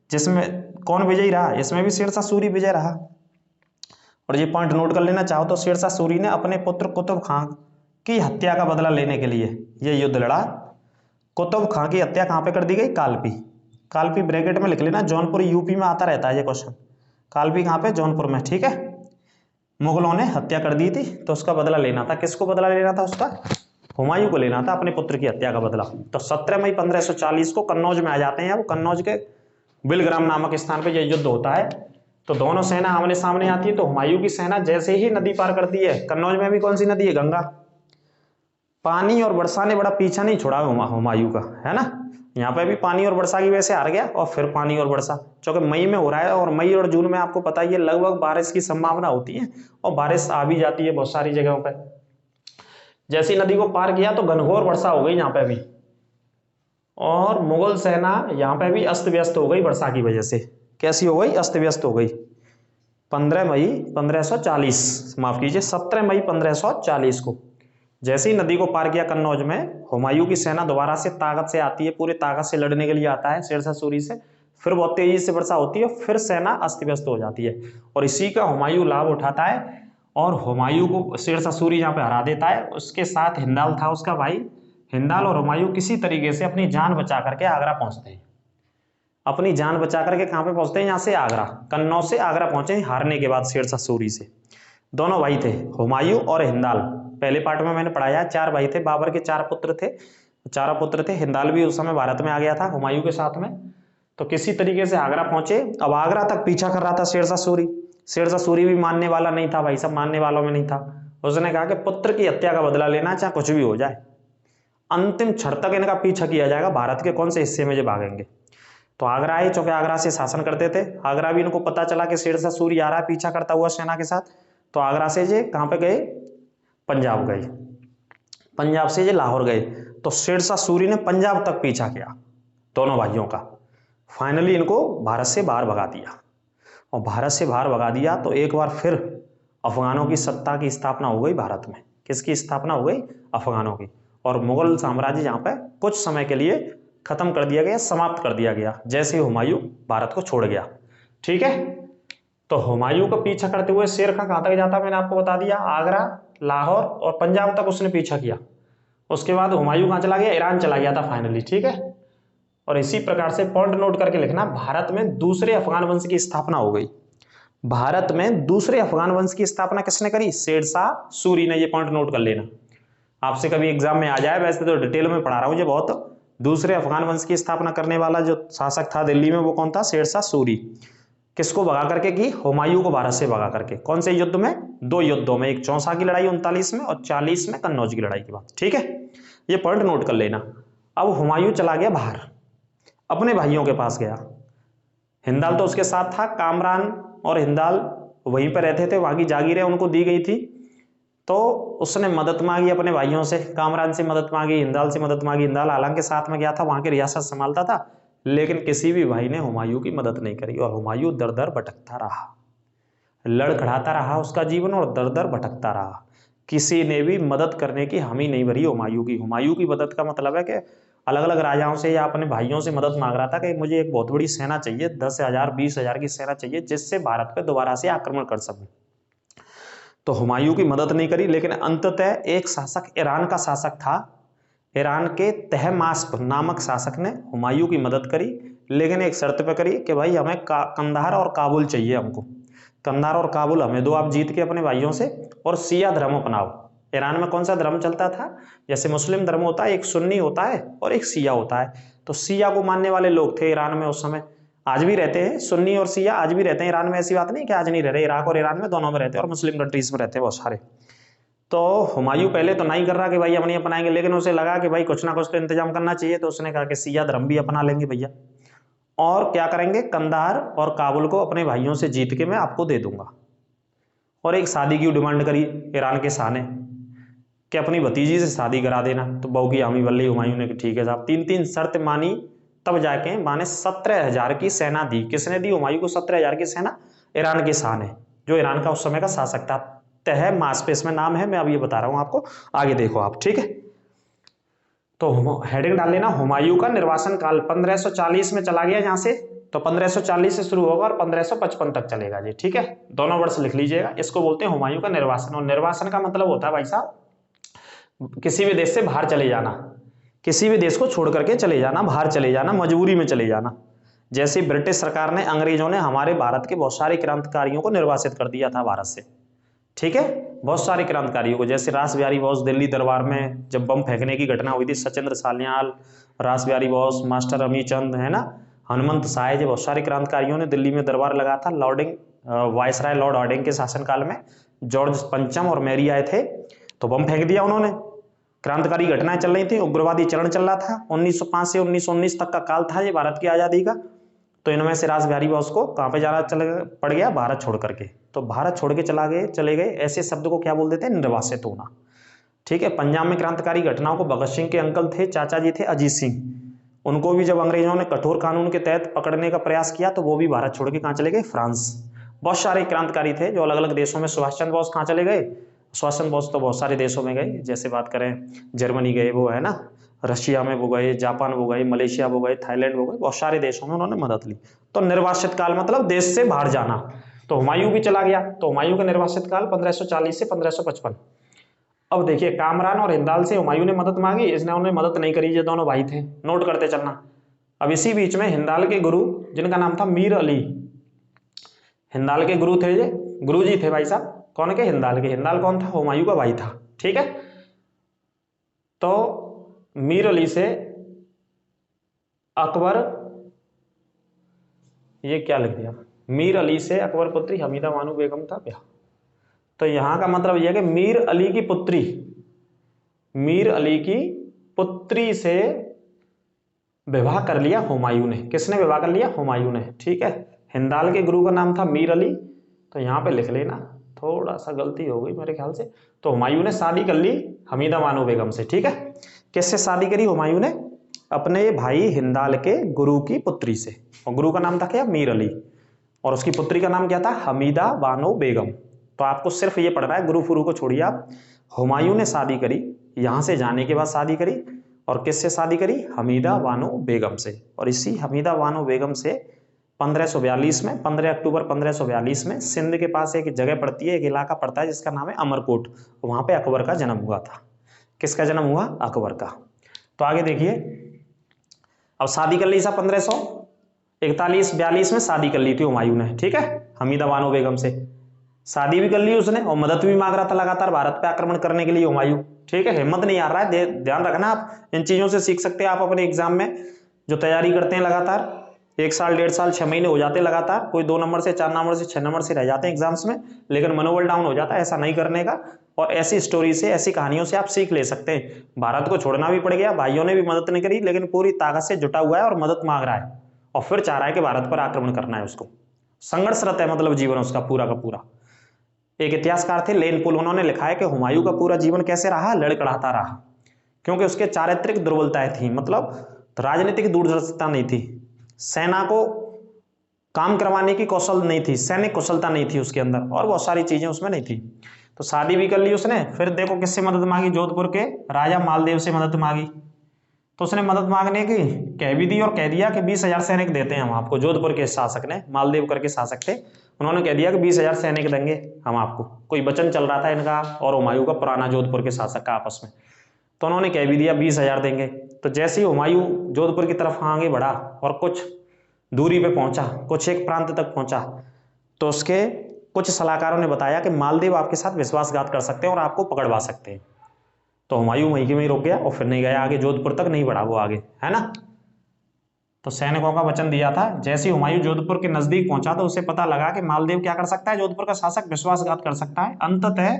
जिसमें कौन विजयी रहा? इसमें भी शेरशाह सूरी विजय रहा। और ये पॉइंट नोट कर लेना चाहो तो शेरशाह सूरी ने अपने पुत्र कुतुब खां की हत्या का बदला लेने के लिए ये युद्ध लड़ा। कुतुब खां की हत्या कहां पे कर दी गई? कालपी। कालपी ब्रैकेट में लिख लेना, जौनपुर यूपी में आता रहता है ये क्वेश्चन। कालपी कहां पे? जौनपुर में, ठीक है। मुगलों ने हत्या कर दी थी तो उसका बदला लेना था। किसको बदला लेना था? उसका हुमायूं को लेना था, अपने पुत्र की हत्या का बदला। तो 17 मई 1540 को कन्नौज में आ जाते हैं। वो कन्नौज के बिलग्राम नामक स्थान पर यह युद्ध होता है। तो दोनों सेना आमने सामने आती है। तो हुमायूं की सेना जैसे ही नदी पार करती है, कन्नौज में भी कौन सी नदी है? गंगा। पानी और वर्षा ने बड़ा पीछा नहीं छोड़ा हुमायूं का, है ना। यहाँ पे भी पानी और वर्षा की वजह से हार गया, और फिर पानी और वर्षा, क्योंकि मई में हो रहा है, और मई और जून में आपको पता ही है लगभग बारिश की संभावना होती है, और बारिश आ भी जाती है बहुत सारी जगहों पर। जैसी नदी को पार किया तो घनघोर वर्षा हो गई यहाँ पे भी, और मुगल सेना यहाँ पे भी अस्त व्यस्त हो गई वर्षा की वजह से। कैसी हो गई? अस्त व्यस्त हो गई। 15 मई 1540, माफ कीजिए 17 मई 1540 को जैसे ही नदी को पार किया कन्नौज में, हुमायूं की सेना दोबारा से ताकत से आती है, पूरी ताकत से लड़ने के लिए आता है शेरशाह सूरी से। फिर बहुत तेजी से वर्षा होती है, फिर सेना अस्त व्यस्त हो जाती है, और इसी का हुमायूं लाभ उठाता है, और हुमायूं को शेरशाह सूरी यहाँ पे हरा देता है। उसके साथ हिंदाल था उसका भाई। हिंदाल और हुमायूं किसी तरीके से अपनी जान बचा करके आगरा पहुंचते हैं। अपनी जान बचा करके कहां पे पहुंचते हैं? यहाँ से आगरा, कन्नौज से आगरा पहुंचे हारने के बाद शेरशाह सूरी से। दोनों भाई थे, हुमायूं और हिंदाल। पहले पार्ट में मैंने पढ़ाया, 4 भाई थे, बाबर के 4 पुत्र थे, चारों पुत्र थे। हिंदाल भी उस समय भारत में आ गया था हुमायूं के साथ में। तो किसी तरीके से आगरा पहुंचे। अब आगरा तक पीछा कर रहा था शेरशाह सूरी। शेरशाह सूरी भी मानने वाला नहीं था भाई, सब मानने वालों में नहीं था। उसने कहा कि पुत्र की हत्या का बदला लेना, चाहे कुछ भी हो जाए, अंतिम क्षण तक इनका पीछा किया जाएगा, भारत के कौन से हिस्से में जो भागेंगे। तो आगरा आए, चूंकि आगरा से शासन करते थे। आगरा भी इनको पता चला कि शेरशाह सूरी आ रहा है पीछा करता हुआ सेना के साथ। तो आगरा से जे कहां पे गए? पंजाब गए। पंजाब से जे लाहौर गए। तो शेरशाह सूरी ने पंजाब तक पीछा किया दोनों भाइयों का। फाइनली इनको भारत से बाहर भगा दिया, और भारत से बाहर भगा दिया तो एक बार फिर अफगानों की सत्ता की स्थापना हो गई भारत में। किसकी स्थापना हो गई? अफगानों की। और मुगल साम्राज्य यहाँ पे कुछ समय के लिए खत्म कर दिया गया, समाप्त कर दिया गया, जैसे ही हुमायूं भारत को छोड़ गया। ठीक है। तो हुमायूं का पीछा करते हुए शेर खां कहां तक जाता? मैंने आपको बता दिया, आगरा, लाहौर और पंजाब तक उसने पीछा किया। उसके बाद हुमायूं कहां चला गया? ईरान चला गया था फाइनली। ठीक है। और इसी प्रकार से पॉइंट नोट करके लिखना, भारत में दूसरे अफगान वंश की स्थापना हो गई। भारत में दूसरे अफगान वंश की स्थापना किसने करी? शेरशाह सूरी ने। ये पॉइंट नोट कर लेना, आपसे कभी एग्जाम में आ जाए। वैसे तो डिटेल में पढ़ा रहा हूं ये बहुत। दूसरे अफगान वंश की स्थापना करने वाला जो शासक था दिल्ली में, वो कौन था? शेरशाह सूरी। किसको भगा करके की? हुमायूं को भारत से भगा करके। कौन से युद्ध में? 2 युद्धों में, एक चौसा की लड़ाई 39 में, और 40 में कन्नौज की लड़ाई के बाद। ठीक है, ये पॉइंट नोट कर लेना। अब हुमायूं चला गया बाहर, अपने भाइयों के पास गया। हिंदाल तो उसके साथ था। कामरान और हिंदाल वहीं पर रहते थे, वहां की जागीरें उनको दी गई थी। तो उसने मदद मांगी अपने भाइयों से, कामरान से मदद मांगी, हिंदाल से मदद मांगी। हिंदाल हालांकि साथ में गया था, वहां की रियासत संभालता था, लेकिन किसी भी भाई ने हुमायूं की मदद नहीं करी, और हुमायूं दर दर भटकता रहा, लड़खड़ाता रहा उसका जीवन, और दर दर भटकता रहा। किसी ने भी मदद करने की हामी नहीं भरी हुमायूं की। हुमायूं की मदद का मतलब है कि अलग अलग राजाओं से या अपने भाइयों से मदद मांग रहा था कि मुझे एक बहुत बड़ी सेना चाहिए, 10,000 20,000 की सेना चाहिए, जिससे भारत पे दोबारा से आक्रमण कर सकूं। तो हुमायूं की मदद नहीं करी, लेकिन अंततः एक शासक, ईरान का शासक था, ईरान के तहमास्प नामक शासक ने हुमायूं की मदद करी, लेकिन एक शर्त पे करी कि भाई हमें कंधार और काबुल चाहिए, हमको कंधार और काबुल हमें दो आप जीत के अपने भाइयों से, और शिया धर्म अपनाओ। ईरान में कौन सा धर्म चलता था? जैसे मुस्लिम धर्म होता है, एक सुन्नी होता है और एक शिया होता है। तो शिया को मानने वाले लोग थे ईरान में उस समय, आज भी रहते हैं। सुन्नी और शिया आज भी रहते हैं ईरान में, ऐसी बात नहीं कि आज नहीं रह रहे। इराक और ईरान में दोनों में रहते हैं, और मुस्लिम कंट्रीज में रहते हैं बहुत सारे। तो हुमायूं पहले तो नहीं कर रहा कि भाई हम नहीं अपनाएंगे, लेकिन उसे लगा कि भाई कुछ ना कुछ तो इंतजाम करना चाहिए। तो उसने कहा कि शिया धर्म भी अपना लेंगे भैया, और क्या करेंगे, कंधार और काबुल को अपने भाइयों से जीत के मैं आपको दे दूंगा। और एक शादी की डिमांड करी ईरान के शाह ने कि अपनी भतीजी से शादी करा देना। तो बहू की हामी बल्ली हुमायूं ने कि ठीक है साहब। 3-3 शर्त मानी, तब जाके माने 17,000 की सेना दी। किसने दी हुमायूं को 17,000 की सेना? ईरान के शाह ने, जो ईरान का उस समय का शासक था। तह मास्पेस में नाम है, मैं अब ये बता रहा हूं आपको, आगे देखो आप, ठीक है। तो हेडिंग डाल लेना, हुमायूं का निर्वासन काल 1540 में चला गया यहाँ से, तो 1540 से शुरू होगा और 1555 तक चलेगा जी, ठीक है। दोनों वर्ष लिख लीजिएगा। इसको बोलते हैं हुमायूं का निर्वासन। और निर्वासन का मतलब होता है भाई साहब किसी भी देश से बाहर चले जाना, किसी भी देश को छोड़ करके चले जाना, बाहर चले जाना, मजबूरी में चले जाना। जैसे ब्रिटिश सरकार ने, अंग्रेजों ने हमारे भारत के बहुत सारे क्रांतिकारियों को निर्वासित कर दिया था भारत से, ठीक है। बहुत सारे क्रांतिकारियों को, जैसे रास बिहारी बोस दिल्ली दरबार में जब बम फेंकने की घटना हुई थी, सचिंद्र सान्याल, रास बिहारी बोस, मास्टर अमीचंद, है ना, हनुमंत साय, बहुत सारे क्रांतिकारियों ने दिल्ली में दरबार लगा था। वायसराय लॉर्ड हार्डिंग के शासनकाल में जॉर्ज पंचम और मैरी आए थे, तो बम फेंक दिया उन्होंने। क्रांतिकारी घटनाएं चल रही थी, उग्रवादी चरण चल रहा था। 1905 से 1919 तक का काल था ये भारत की आजादी का। तो इनमें से रास बिहारी बोस को कहाँ पे जाना पड़ गया? भारत छोड़ करके। तो भारत छोड़ के चले गए, ऐसे शब्द को क्या बोल देते हैं? निर्वासित होना, ठीक है। पंजाब में क्रांतिकारी घटनाओं को भगत सिंह के अंकल थे, चाचा जी थे अजीत सिंह, उनको भी जब अंग्रेजों ने कठोर कानून के तहत पकड़ने का प्रयास किया तो वो भी भारत छोड़ के कहाँ चले गए? फ्रांस। बहुत सारे क्रांतिकारी थे जो अलग अलग देशों में। सुभाष चंद्र बोस कहाँ चले गए? सुभाष चंद्र बोस तो बहुत सारे देशों में गए, जैसे बात करें जर्मनी गए वो, है ना, रशिया में वो गए, जापान वो गए, मलेशिया वो गए, थाईलैंड वो गए, बहुत सारे देशों में उन्होंने मदद ली। तो निर्वासित काल मतलब देश से बाहर जाना। तो हुमायूं भी चला गया, तो हुमायूं का निर्वासित काल 1540 से 1555। अब देखिए, कामरान और हिंदाल से हुमायूं ने मदद मांगी, इसने उन्हें मदद नहीं करी। ये दोनों भाई थे, नोट करते चलना। अब इसी बीच में हिंदाल के गुरु, जिनका नाम था मीर अली, हिंदाल के गुरु थे, ये गुरु जी थे भाई साहब। कौन के? हिंदाल के। हिंदाल कौन था? हुमायूं का भाई था, ठीक है। तो मीर अली से अकबर, ये क्या लिख दिया? मीर अली से अकबर पुत्री हमीदा बानो बेगम का ब्याह। तो यहां का मतलब यह है कि मीर अली की पुत्री, मीर अली की पुत्री से विवाह कर लिया हुमायूं ने। किसने विवाह कर लिया? हुमायूं ने, ठीक है। हिंदाल के गुरु का नाम था मीर अली, तो यहां पे लिख लेना, थोड़ा सा गलती हो गई मेरे ख्याल से। तो हुमायूं ने शादी कर ली हमीदा बानो बेगम से, ठीक है। किससे शादी करी हुमायूं ने? अपने भाई हिंदाल के गुरु की पुत्री से। और गुरु का नाम था क्या? मीर अली। और उसकी पुत्री का नाम क्या था? हमीदा बानो बेगम। तो आपको सिर्फ ये पढ़ना है, गुरु फुरू को छोड़िए आप। हुमायूं ने शादी करी, यहां से जाने के बाद शादी करी, और किससे शादी करी? हमीदा बानो बेगम से। और इसी हमीदा बानो बेगम से 1542 में, 15 अक्टूबर 1542 में सिंध के पास एक जगह पड़ती है, एक इलाका पड़ता है जिसका नाम है अमरकोट। वहां पे अकबर का जन्म हुआ था। किसका जन्म हुआ? अकबर का। तो आगे देखिए, अब शादी कर ली साहब 1541-42 में शादी कर ली थी हुमायूं ने, ठीक है, हमीदा बानो बेगम से। शादी भी कर ली उसने और मदद भी मांग रहा था लगातार भारत पे आक्रमण करने के लिए हुमायूं, ठीक है। हिम्मत नहीं आ रहा है, ध्यान रखना, आप इन चीजों से सीख सकते हैं। आप अपने एग्जाम में जो तैयारी करते हैं लगातार, 1 साल 1.5 साल 6 महीने हो जाते हैं लगातार, कोई 2 नंबर से 4 नंबर से 6 नंबर से रह जाते हैं एग्जाम्स में, लेकिन मनोबल डाउन हो जाता है, ऐसा नहीं करने का। और ऐसी स्टोरी से, ऐसी कहानियों से आप सीख ले सकते हैं। भारत को छोड़ना भी पड़ गया, भाइयों ने भी मदद नहीं करी, लेकिन पूरी ताकत से जुटा हुआ है और मदद मांग रहा है, और फिर चाह रहा है कि भारत पर आक्रमण करना है उसको। संघर्षरत है मतलब जीवन उसका पूरा का पूरा। एक इतिहासकार थे लेन पुल, उन्होंने लिखा है कि हुमायूं का पूरा जीवन कैसे रहा? लड़खड़ाता रहा, क्योंकि उसके चारित्रिक दुर्बलताएं थी, मतलब राजनीतिक दूरदर्शिता नहीं थी, सेना को काम करवाने की कौशल नहीं थी, सैनिक कुशलता नहीं थी उसके अंदर, और बहुत सारी चीजें उसमें नहीं थी। तो शादी भी कर ली उसने। फिर देखो किससे मदद मांगी? जोधपुर के राजा मालदेव से मदद मांगी। तो उसने मदद मांगने की कह भी दी और कह दिया कि 20,000 सैनिक देते हैं हम आपको। जोधपुर के शासक ने, मालदेव करके शासक थे, उन्होंने कह दिया कि 20,000 सैनिक देंगे हम आपको। कोई वचन चल रहा था इनका और हुमायूं का, पुराना जोधपुर के शासक का आपस में। तो उन्होंने कह भी दिया 20,000 देंगे। तो जैसे ही हुमायूं जोधपुर की तरफ आगे बढ़ा और कुछ दूरी पे पहुंचा, कुछ एक प्रांत तक पहुंचा, तो उसके कुछ सलाहकारों ने बताया कि मालदेव आपके साथ विश्वासघात कर सकते हैं और आपको पकड़वा सकते हैं। तो हुमायूं वहीं के वहीं रुक गया और फिर नहीं गया आगे, जोधपुर तक नहीं बढ़ा वो आगे, है ना। तो सैनिकों का वचन दिया था। जैसे ही हुमायूं जोधपुर के नजदीक पहुंचा तो उसे पता लगा कि मालदेव क्या कर सकता है, जोधपुर का शासक विश्वासघात कर सकता है। अंततः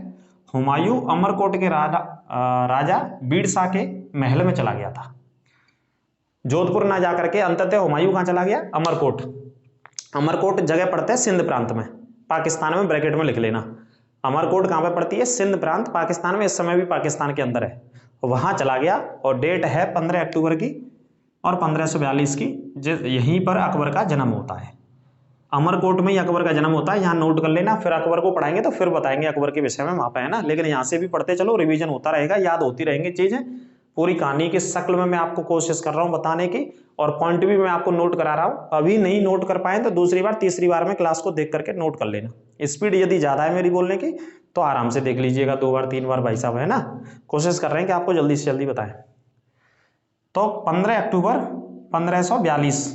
हुमायूं अमरकोट के राजा बीड़ शाह के महल में चला गया था। जोधपुर ना जाकर के अंततः हुमायूं कहां चला गया? अमरकोट। अमरकोट जगह पड़ता है सिंध प्रांत में, पाकिस्तान में, ब्रैकेट में लिख लेना। अमरकोट कहाँ पे पड़ती है? सिंध प्रांत, पाकिस्तान में, इस समय भी पाकिस्तान के अंदर है। वहां चला गया और डेट है 15 अक्टूबर की और 1542 की, यहीं पर अकबर का जन्म होता है। अमरकोट में ही अकबर का जन्म होता है, यहाँ नोट कर लेना, फिर अकबर को पढ़ाएंगे तो फिर बताएंगे अकबर के विषय में वहां पे, है ना। लेकिन यहाँ से भी पढ़ते चलो, रिवीजन होता रहेगा, याद होती रहेंगी चीजें। पूरी कहानी की शक्ल में मैं आपको कोशिश कर रहा हूँ बताने की, और पॉइंट भी मैं आपको नोट करा रहा हूँ। अभी नहीं नोट कर पाए तो दूसरी बार तीसरी बार में क्लास को देख करके नोट कर लेना। स्पीड यदि ज्यादा है मेरी बोलने की तो आराम से देख लीजिएगा, 2 बार 3 बार भाई साहब, है ना। कोशिश कर रहे हैं कि आपको जल्दी से जल्दी बताएं। तो 15 अक्टूबर 1542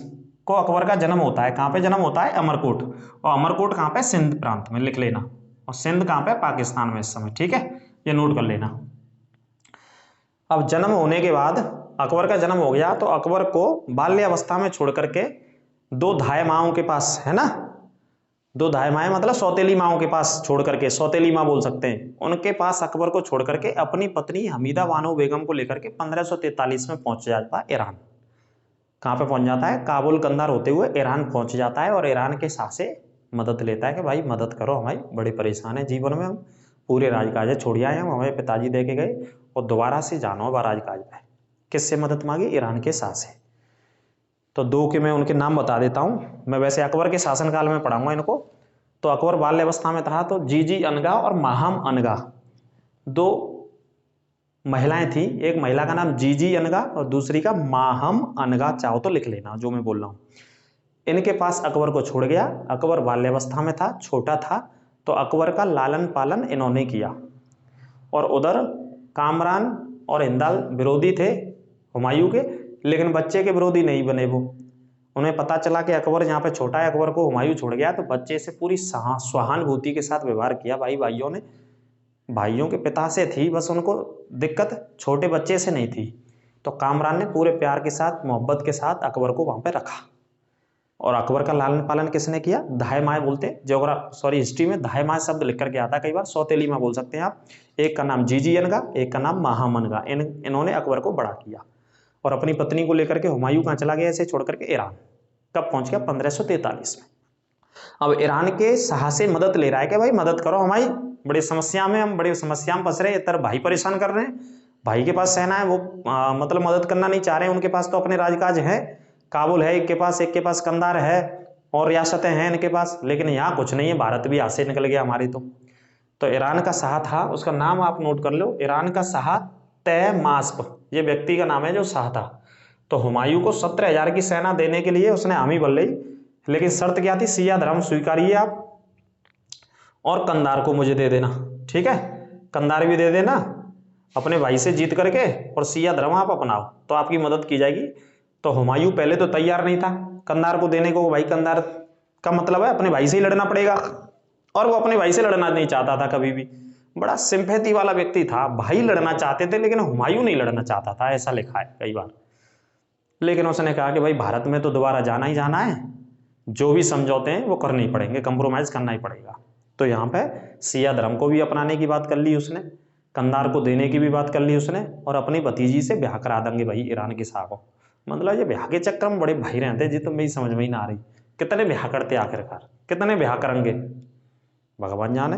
को अकबर का जन्म होता है। कहाँ पे जन्म होता है? अमरकोट। और अमरकोट कहाँ पे? सिंध प्रांत में, लिख लेना। और सिंध कहाँ पे? पाकिस्तान में इस समय, ठीक है, ये नोट कर लेना। अब जन्म होने के बाद, अकबर का जन्म हो गया तो अकबर को बाल्यावस्था में छोड़ करके 2 धाय माओं के पास, है ना, 2 धाय माएं मतलब सौतेली माओं के पास छोड़ करके, सौतेली माँ बोल सकते हैं, उनके पास अकबर को छोड़ करके अपनी पत्नी हमीदा बानो बेगम को लेकर के 1543 में पहुंच जाता है ईरान। कहाँ पे पहुंच जाता है? काबुल कंधार होते हुए ईरान पहुंच जाता है और ईरान के शाह से मदद लेता है कि भाई मदद करो, हमारी बड़े परेशान है जीवन में, हम पूरे राजकाज छोड़ आए, हम हमें पिताजी दे के गए और दोबारा से जानो बा राजकाज में। किससे मदद मांगी? ईरान के शाह से। तो 2 के मैं उनके नाम बता देता हूँ। मैं वैसे अकबर के शासनकाल में पढ़ाऊंगा इनको। तो अकबर बाल्यावस्था में था तो जीजी अनगा और माहम अनगा 2 महिलाएं थी। एक महिला का नाम जीजी अनगा और दूसरी का माहम अनगा, चाहो तो लिख लेना जो मैं बोल रहा हूँ। इनके पास अकबर को छोड़ गया। अकबर बाल्यावस्था में था, छोटा था, तो अकबर का लालन पालन इन्होंने किया। और उधर कामरान और हिंदाल विरोधी थे हुमायूं के, लेकिन बच्चे के विरोधी नहीं बने वो। उन्हें पता चला कि अकबर यहाँ पे छोटा है, अकबर को हुमायूं छोड़ गया, तो बच्चे से पूरी सहानुभूति के साथ व्यवहार किया। भाइयों ने, भाइयों के पिता से थी बस उनको दिक्कत, छोटे बच्चे से नहीं थी। तो कामरान ने पूरे प्यार के साथ, मोहब्बत के साथ अकबर को वहां पे रखा। और अकबर का लालन पालन किसने किया? धाय माए बोलते, हिस्ट्री में धाय माए शब्द लिख करके आता है कई बार, सौतेली माँ बोल सकते हैं आप। एक का नाम जीजी अनगा, एक का नाम महामनगा। इन्होंने अकबर को बड़ा किया। और अपनी पत्नी को लेकर के हुमायूं कहाँ चला गया इसे छोड़ करके? ईरान। कब पहुंच गया? 1543 में। अब ईरान के शाह से मदद ले रहा है कि भाई मदद करो, हमारी बड़ी समस्या में, हम बड़ी समस्या में फंस रहे, इधर भाई परेशान कर रहे हैं। भाई के पास सेना है, वो मतलब मदद करना नहीं चाह रहे हैं। उनके पास तो अपने राजकाज है, काबुल है एक के पास कंधार है और रियासतें हैं इनके पास, लेकिन यहाँ कुछ नहीं है। भारत भी हाथ से निकल गया हमारी। तो ईरान का शाह था, उसका नाम आप नोट कर लो, ईरान का शाह तहमास्प, ये व्यक्ति का नाम है जो शाह था। तो हुमायूं को 17,000 की सेना देने के लिए उसने हामी भर ली, लेकिन शर्त क्या थी? सिया धर्म स्वीकारिए आप और कंधार को मुझे दे देना, ठीक है, कंधार भी दे देना अपने भाई से जीत करके, और सिया धर्म आप अपनाओ तो आपकी मदद की जाएगी। तो हुमायूं पहले तो तैयार नहीं था कंधार को देने को। भाई कंधार का मतलब है अपने भाई से ही लड़ना पड़ेगा, और वो अपने भाई से लड़ना नहीं चाहता था कभी भी। बड़ा सिंपैथी वाला व्यक्ति था, भाई लड़ना चाहते थे लेकिन हुमायूं नहीं लड़ना चाहता था, ऐसा लिखा है कई बार। लेकिन उसने कहा कि भाई भारत में तो दोबारा जाना ही जाना है, जो भी समझौते हैं वो करने ही पड़ेंगे, कंप्रोमाइज करना ही पड़ेगा। तो यहाँ पे सिया धर्म को भी अपनाने की बात कर ली उसने, कंधार को देने की भी बात कर ली उसने, और अपनी भतीजी से ब्याह करा देंगे भाई ईरान के शाह को। मतलब ये ब्याह के चक्कर में बड़े भाई रहते जी, तो मेरी समझ में ही ना आ रही कितने ब्याह करते आखिरकार, कितने ब्याह करेंगे भगवान जाने।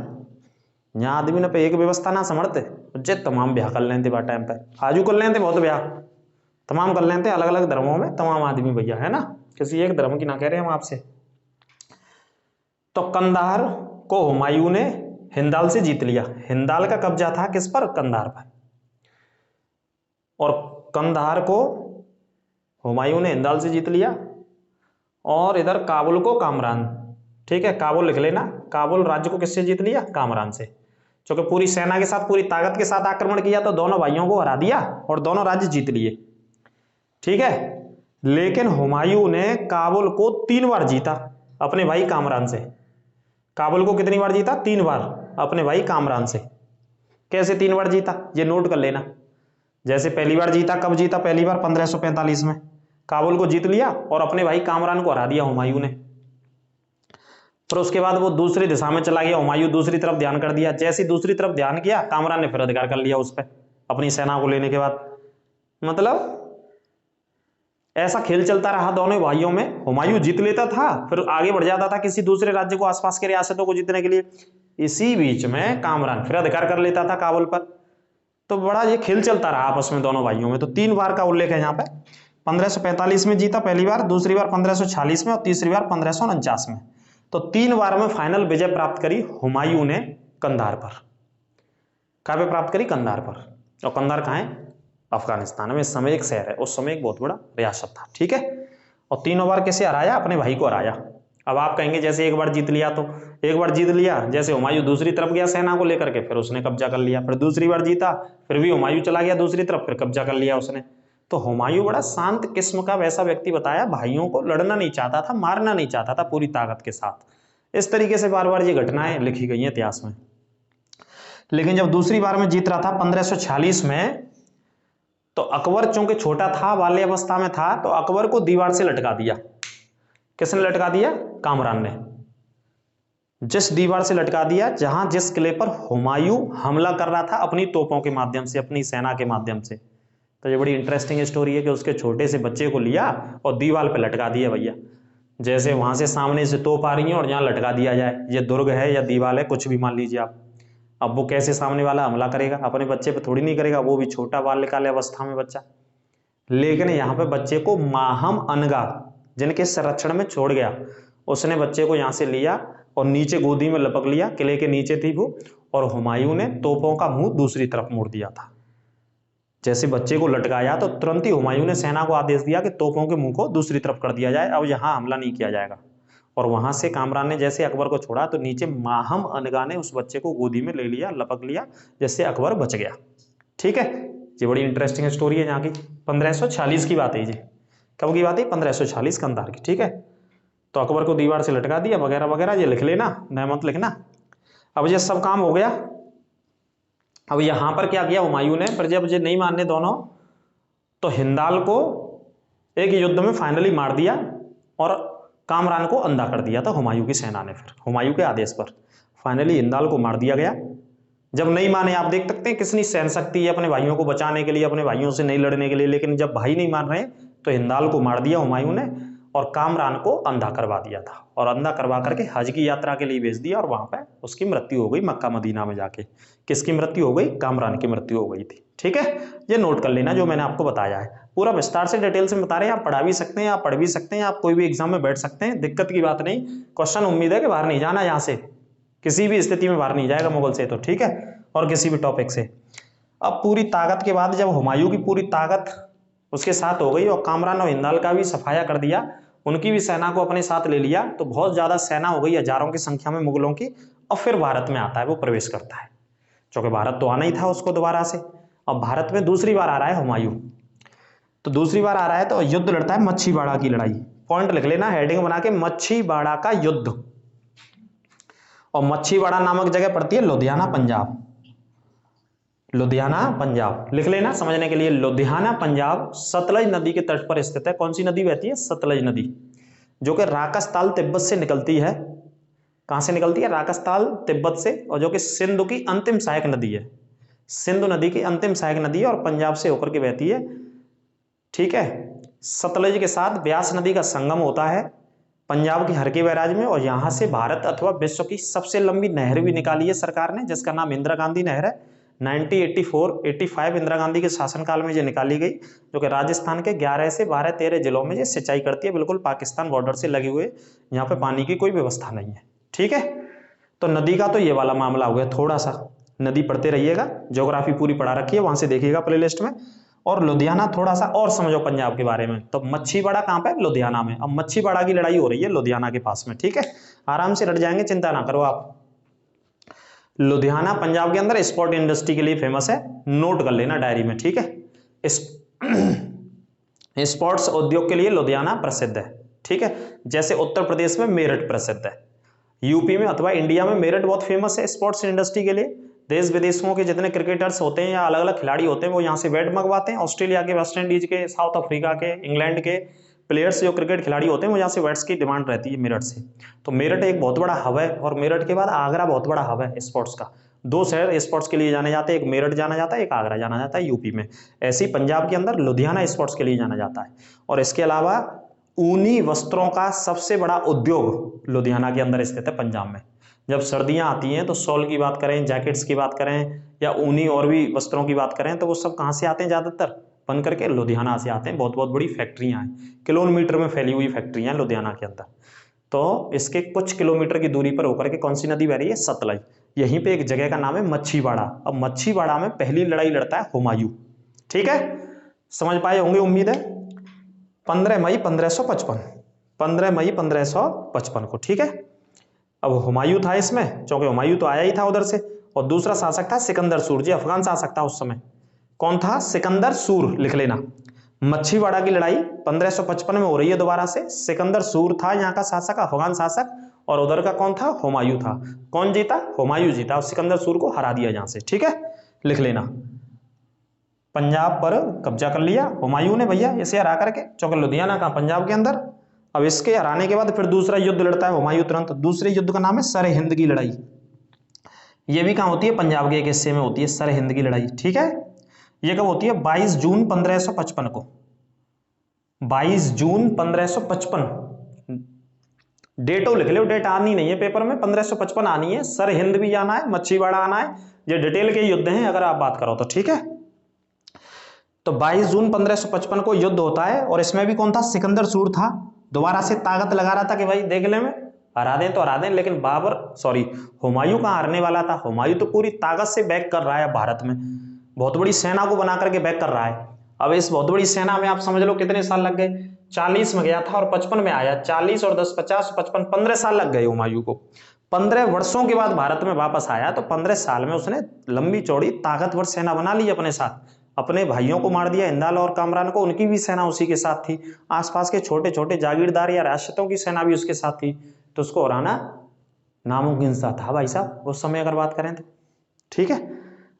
यहाँ आदमी ने पे एक व्यवस्था ना समझते जे तमाम ब्याह कर लेते बा टाइम पे, आजू कर लेते बहुत ब्याह, तमाम कर लेते अलग अलग धर्मों में तमाम आदमी भैया, है ना, किसी एक धर्म की ना कह रहे हम आपसे। तो कंधार को हुमायूं ने हिंदाल से जीत लिया। हिंदाल का कब्जा था किस पर? कंधार पर। और कंधार को हुमायूं ने हिंदाल से जीत लिया, और इधर काबुल को कामरान, ठीक है, काबुल लिख लेना, काबुल राज्य को किससे जीत लिया? कामरान से। क्योंकि पूरी सेना के साथ, पूरी ताकत के साथ आक्रमण किया तो दोनों भाइयों को हरा दिया और दोनों राज्य जीत लिए, ठीक है। लेकिन हुमायूं ने काबुल को 3 बार जीता अपने भाई कामरान से। काबुल को कितनी बार जीता? 3 बार अपने भाई कामरान से। कैसे 3 बार जीता ये नोट कर लेना। जैसे पहली बार जीता, कब जीता पहली बार? 1545 में काबुल को जीत लिया और अपने भाई कामरान को हरा दिया हुमायूं ने। फिर उसके बाद वो दूसरी दिशा में चला गया, हुमायूं दूसरी तरफ ध्यान कर दिया। जैसे दूसरी तरफ ध्यान किया, कामरान ने फिर अधिकार कर लिया उस पर अपनी सेना को लेने के बाद। मतलब ऐसा खेल चलता रहा दोनों भाइयों में। हुमायूं जीत लेता था, फिर आगे बढ़ जाता था किसी दूसरे राज्य को, आसपास के रियासतों को जीतने के लिए, इसी बीच में कामरान फिर अधिकार कर लेता था काबुल पर। तो बड़ा ये खेल चलता रहा आपस में दोनों भाइयों में। तो 3 बार का उल्लेख है यहाँ पे। 1545 में जीता पहली बार, दूसरी बार 1546 में और तीसरी बार 1549 में। तो 3 बार में फाइनल विजय प्राप्त करी हुमायूं ने कंधार पर। कहाँ पे प्राप्त करी? कंधार पर। और कंधार कहाँ है? अफगानिस्तान में। इस समय एक शहर है, उस समय एक बहुत बड़ा रियासत था। ठीक है। और 3 बार कैसे हराया? अपने भाई को हराया। अब आप कहेंगे जैसे एक बार जीत लिया तो एक बार जीत लिया, जैसे हुमायूं दूसरी तरफ गया सेना को लेकर के, फिर उसने कब्जा कर लिया, फिर दूसरी बार जीता, फिर भी हुमायूं चला गया दूसरी तरफ, फिर कब्जा कर लिया उसने। तो हुमायूं बड़ा शांत किस्म का वैसा व्यक्ति बताया, भाइयों को लड़ना नहीं चाहता था, मारना नहीं चाहता था पूरी ताकत के साथ। इस तरीके से बार बार ये घटनाएं लिखी गई हैं इतिहास में। लेकिन जब दूसरी बार में जीत रहा था 1546 में, तो अकबर चूंकि छोटा था, बाल्य अवस्था में था, तो अकबर को दीवार से लटका दिया। किसने लटका दिया? कामरान ने। जिस दीवार से लटका दिया जहां जिस किले पर हुमायूं हमला कर रहा था अपनी तोपों के माध्यम से, अपनी सेना के माध्यम से। तो ये बड़ी इंटरेस्टिंग स्टोरी है कि उसके छोटे से बच्चे को लिया और दीवार पे लटका दिया भैया। जैसे वहां से सामने से तोप आ रही है और यहाँ लटका दिया जाए, ये दुर्ग है या दीवार है, कुछ भी मान लीजिए आप। अब वो कैसे सामने वाला हमला करेगा? अपने बच्चे पे थोड़ी नहीं करेगा, वो भी छोटा बाल्यकाल अवस्था में बच्चा। लेकिन यहाँ पे बच्चे को माहम अनगा जिनके संरक्षण में छोड़ गया, उसने बच्चे को यहाँ से लिया और नीचे गोदी में लपक लिया। किले के नीचे थी वो, और हुमायूं ने तोपों का मुंह दूसरी तरफ मोड़ दिया था। जैसे बच्चे को लटकाया तो तुरंत ही हुमायूं ने सेना को आदेश दिया कि तोपों के मुंह को दूसरी तरफ कर दिया जाए, अब यहाँ हमला नहीं किया जाएगा। और वहां से कामरान ने जैसे अकबर को छोड़ा तो नीचे माहम अनगा ने उस बच्चे को गोदी में ले लिया, लपक लिया, जिससे अकबर बच गया। ठीक है। ये बड़ी इंटरेस्टिंग स्टोरी है यहाँ की। 1546 की बात है जी। कब की बात है? 1546 कंधार की। ठीक है। तो अकबर को दीवार से लटका दिया वगैरह वगैरह, ये लिख लेना, न मत लिखना। अब ये सब काम हो गया। अब यहां पर क्या किया हुमायूं ने? पर जब ये नहीं मानने दोनों, तो हिंदाल को एक युद्ध में फाइनली मार दिया और कामरान को अंधा कर दिया था हुमायूं की सेना ने। फिर हुमायूं के आदेश पर फाइनली हिंदाल को मार दिया गया। जब नहीं माने, आप देख सकते हैं कितनी सहन शक्ति है अपने भाइयों को बचाने के लिए, अपने भाइयों से नहीं लड़ने के लिए। लेकिन जब भाई नहीं मान रहे तो हिंदाल को मार दिया हुमायूं ने और कामरान को अंधा करवा दिया था। और अंधा करवा करके हज की यात्रा के लिए भेज दिया और वहां पर उसकी मृत्यु हो गई मक्का मदीना में जाके। किसकी मृत्यु हो गई? कामरान की मृत्यु हो गई थी। ठीक है। ये नोट कर लेना जो मैंने आपको बताया है। पूरा विस्तार से डिटेल से बता रहे हैं, आप पढ़ा भी सकते हैं, आप पढ़ भी सकते हैं, आप कोई भी एग्जाम में बैठ सकते हैं, दिक्कत की बात नहीं। क्वेश्चन उम्मीद है कि बाहर नहीं जाना यहाँ से, किसी भी स्थिति में बाहर नहीं जाएगा मुगल से तो। ठीक है। और किसी भी टॉपिक से। अब पूरी ताकत के बाद जब हुमायूं की पूरी ताकत उसके साथ हो गई और कामरान और हिंदाल का भी सफाया कर दिया, उनकी भी सेना को अपने साथ ले लिया, तो बहुत ज्यादा सेना हो गई, हजारों की संख्या में मुगलों की। और फिर भारत में आता है, वो प्रवेश करता है, क्योंकि भारत तो आना ही था उसको दोबारा से। अब भारत में दूसरी बार आ रहा है हुमायूं। तो दूसरी बार आ रहा है तो युद्ध लड़ता है मच्छीबाड़ा की लड़ाई। पॉइंट लिख लेना हेडिंग बना के, मच्छीबाड़ा का युद्ध। और मच्छीबाड़ा नामक जगह पड़ती है लुधियाना पंजाब। लुधियाना पंजाब लिख लेना समझने के लिए। लुधियाना पंजाब सतलज नदी के तट पर स्थित है। कौन सी नदी बहती है? सतलज नदी, जो कि राकसताल तिब्बत से निकलती है। कहां से निकलती है? राकसताल तिब्बत से, और जो कि सिंधु की अंतिम सहायक नदी है। सिंधु नदी की अंतिम सहायक नदी है और पंजाब से होकर के बहती है। ठीक है। सतलज के साथ ब्यास नदी का संगम होता है पंजाब के हरके बैराज में, और यहां से भारत अथवा विश्व की सबसे लंबी नहर भी निकाली है सरकार ने, जिसका नाम इंदिरा गांधी नहर है। 1984-85 इंदिरा गांधी के शासनकाल में ये निकाली गई, जो कि राजस्थान के 11 से 12-13 जिलों में ये सिंचाई करती है। बिल्कुल पाकिस्तान बॉर्डर से लगे हुए, यहाँ पे पानी की कोई व्यवस्था नहीं है। ठीक है। तो नदी का तो ये वाला मामला हो गया। थोड़ा सा नदी पढ़ते रहिएगा, ज्योग्राफी पूरी पढ़ा रखी है, वहां से देखिएगा प्लेलिस्ट में। और लुधियाना थोड़ा सा और समझो पंजाब के बारे में। तो मच्छीबाड़ा कहाँ पे? लुधियाना में। अब मच्छीबाड़ा की लड़ाई हो रही है लुधियाना के पास में। ठीक है। आराम से रट जाएंगे, चिंता ना करो आप। लुधियाना पंजाब के अंदर स्पोर्ट इंडस्ट्री के लिए फेमस है, नोट कर लेना डायरी में। ठीक है। स्पोर्ट्स उद्योग के लिए लुधियाना प्रसिद्ध है। ठीक है। जैसे उत्तर प्रदेश में मेरठ प्रसिद्ध है, यूपी में अथवा इंडिया में मेरठ बहुत फेमस है स्पोर्ट्स इंडस्ट्री के लिए। देश विदेशों के जितने क्रिकेटर्स होते हैं या अलग अलग खिलाड़ी होते हैं, वो यहाँ से बैट मंगवाते हैं। ऑस्ट्रेलिया के, वेस्ट इंडीज के, साउथ अफ्रीका के, इंग्लैंड के प्लेयर्स जो क्रिकेट खिलाड़ी होते हैं, वो यहाँ से बैट्स की डिमांड रहती है मेरठ से। तो मेरठ एक बहुत बड़ा हब है, और मेरठ के बाद आगरा बहुत बड़ा हब है स्पोर्ट्स का। 2 शहर स्पोर्ट्स के लिए जाने जाते हैं, एक मेरठ जाना जाता है, एक आगरा जाना जाता है यूपी में। ऐसे ही पंजाब के अंदर लुधियाना स्पोर्ट्स के लिए जाना जाता है। और इसके अलावा ऊनी वस्त्रों का सबसे बड़ा उद्योग लुधियाना के अंदर स्थित है पंजाब में। जब सर्दियां आती हैं तो शॉल की बात करें, जैकेट्स की बात करें या ऊनी और भी वस्त्रों की बात करें तो वो सब कहाँ से आते हैं ज़्यादातर? बन करके लुधियाना से आते हैं। बहुत बहुत बड़ी फैक्ट्रियां हैं, किलोमीटर में फैली हुई फैक्ट्रियां हैं लुधियाना के अंदर। तो इसके कुछ किलोमीटर की दूरी पर होकर के कौन सी नदी बह रही है? सतलज। यहीं पे एक जगह का नाम है मच्छीवाड़ा। अब मच्छीवाड़ा में पहली लड़ाई लड़ता है हुमायूं। ठीक है, समझ पाए होंगे उम्मीद है। 15 मई 1555, 15 मई 1555 को। ठीक है, अब हुमायूं था इसमें, क्योंकि हुमायूं तो आया ही था उधर से, और दूसरा शासक था सिकंदर सूर जी, अफगान शासक था उस समय। कौन था? सिकंदर सूर, लिख लेना। मच्छीवाड़ा की लड़ाई 1555 में हो रही है दोबारा से। सिकंदर सूर था यहाँ का शासक, अफगान शासक, और उधर का कौन था? हुमायूं था। कौन जीता? हुमायूं जीता, और सिकंदर सूर को हरा दिया यहाँ से। ठीक है, लिख लेना। पंजाब पर कब्जा कर लिया हुमायूं ने भैया, इसे हरा करके, क्योंकि लुधियाना कहाँ? पंजाब के अंदर। अब इसके हराने के बाद फिर दूसरा युद्ध लड़ता है हुमायूं तुरंत। दूसरे युद्ध का नाम है सरहिंद की लड़ाई। ये भी कहाँ होती है? पंजाब के एक हिस्से में होती है सरहिंद की लड़ाई। ठीक है, ये कब होती है? 22 जून 1555 को। 22 जून 1555 डेटो लिख लो, डेट आनी नहीं है पेपर में, 1555 आनी है। सरहिंद भी आना है, मच्छीवाड़ा आना है। ये डिटेल के युद्ध हैं अगर आप बात करो तो। ठीक है, तो 22 जून 1555 को युद्ध होता है, और इसमें भी कौन था? सिकंदर सूर था। दोबारा से ताकत लगा रहा था कि भाई देख ले, में हरा दें तो हरा दें, लेकिन हुमायूं कहाँ हारने वाला था? हुमायूं तो पूरी ताकत से बैक कर रहा है भारत में, बहुत बड़ी सेना को बना करके बैक कर रहा है। अब इस बहुत बड़ी सेना में आप समझ लो कितने साल लग गए। 40 में गया था और 55 में आया। 40 और 10 50 55 15 साल लग गए हुमायूं को। 15 वर्षों के बाद भारत में वापस आया, तो 15 साल में उसने लंबी चौड़ी ताकतवर सेना बना ली अपने साथ। अपने भाइयों को मार दिया, हिंदाल और कामरान को, उनकी भी सेना उसी के साथ थी। आसपास के छोटे छोटे जागीरदार या रियासतों की सेना भी उसके साथ थी। तो उसको हराना नामुमकिन सा था भाई साहब उस समय अगर बात करें तो। ठीक है,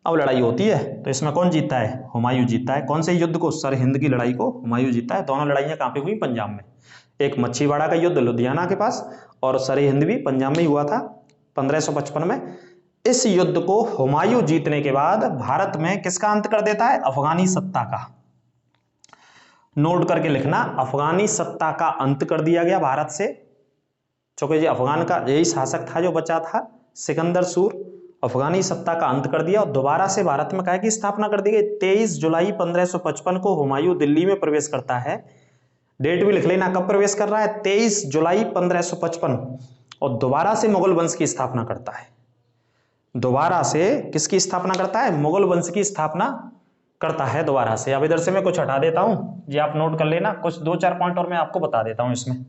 अब लड़ाई होती है तो इसमें कौन जीतता है? हुमायूं जीतता है। कौन से युद्ध को? सरहिंद की लड़ाई को हुमायूं जीतता है। दोनों लड़ाइयां कहां पे हुई? पंजाब में। एक मच्छीवाड़ा का युद्ध लुधियाना के पास, और सरहिंद भी पंजाब में ही हुआ था 1555 में। इस युद्ध को हुमायूं जीतने के बाद भारत में किसका अंत कर देता है? अफगानी सत्ता का। नोट करके लिखना, अफगानी सत्ता का अंत कर दिया गया भारत से, क्योंकि ये अफगान का यही शासक था जो बचा था, सिकंदर सूर। अफगानी सत्ता का अंत कर दिया और दोबारा से भारत में क्या की स्थापना कर दी गई? 23 जुलाई 1555 को हुमायूं दिल्ली में प्रवेश करता है। डेट भी लिख लेना कब प्रवेश कर रहा है? 23 जुलाई 1555, और दोबारा से मुगल वंश की स्थापना करता है। दोबारा से किसकी स्थापना करता है? मुगल वंश की स्थापना करता है दोबारा से। अब इधर से मैं कुछ हटा देता हूं, ये आप नोट कर लेना। कुछ 2-4 पॉइंट और मैं आपको बता देता हूं इसमें।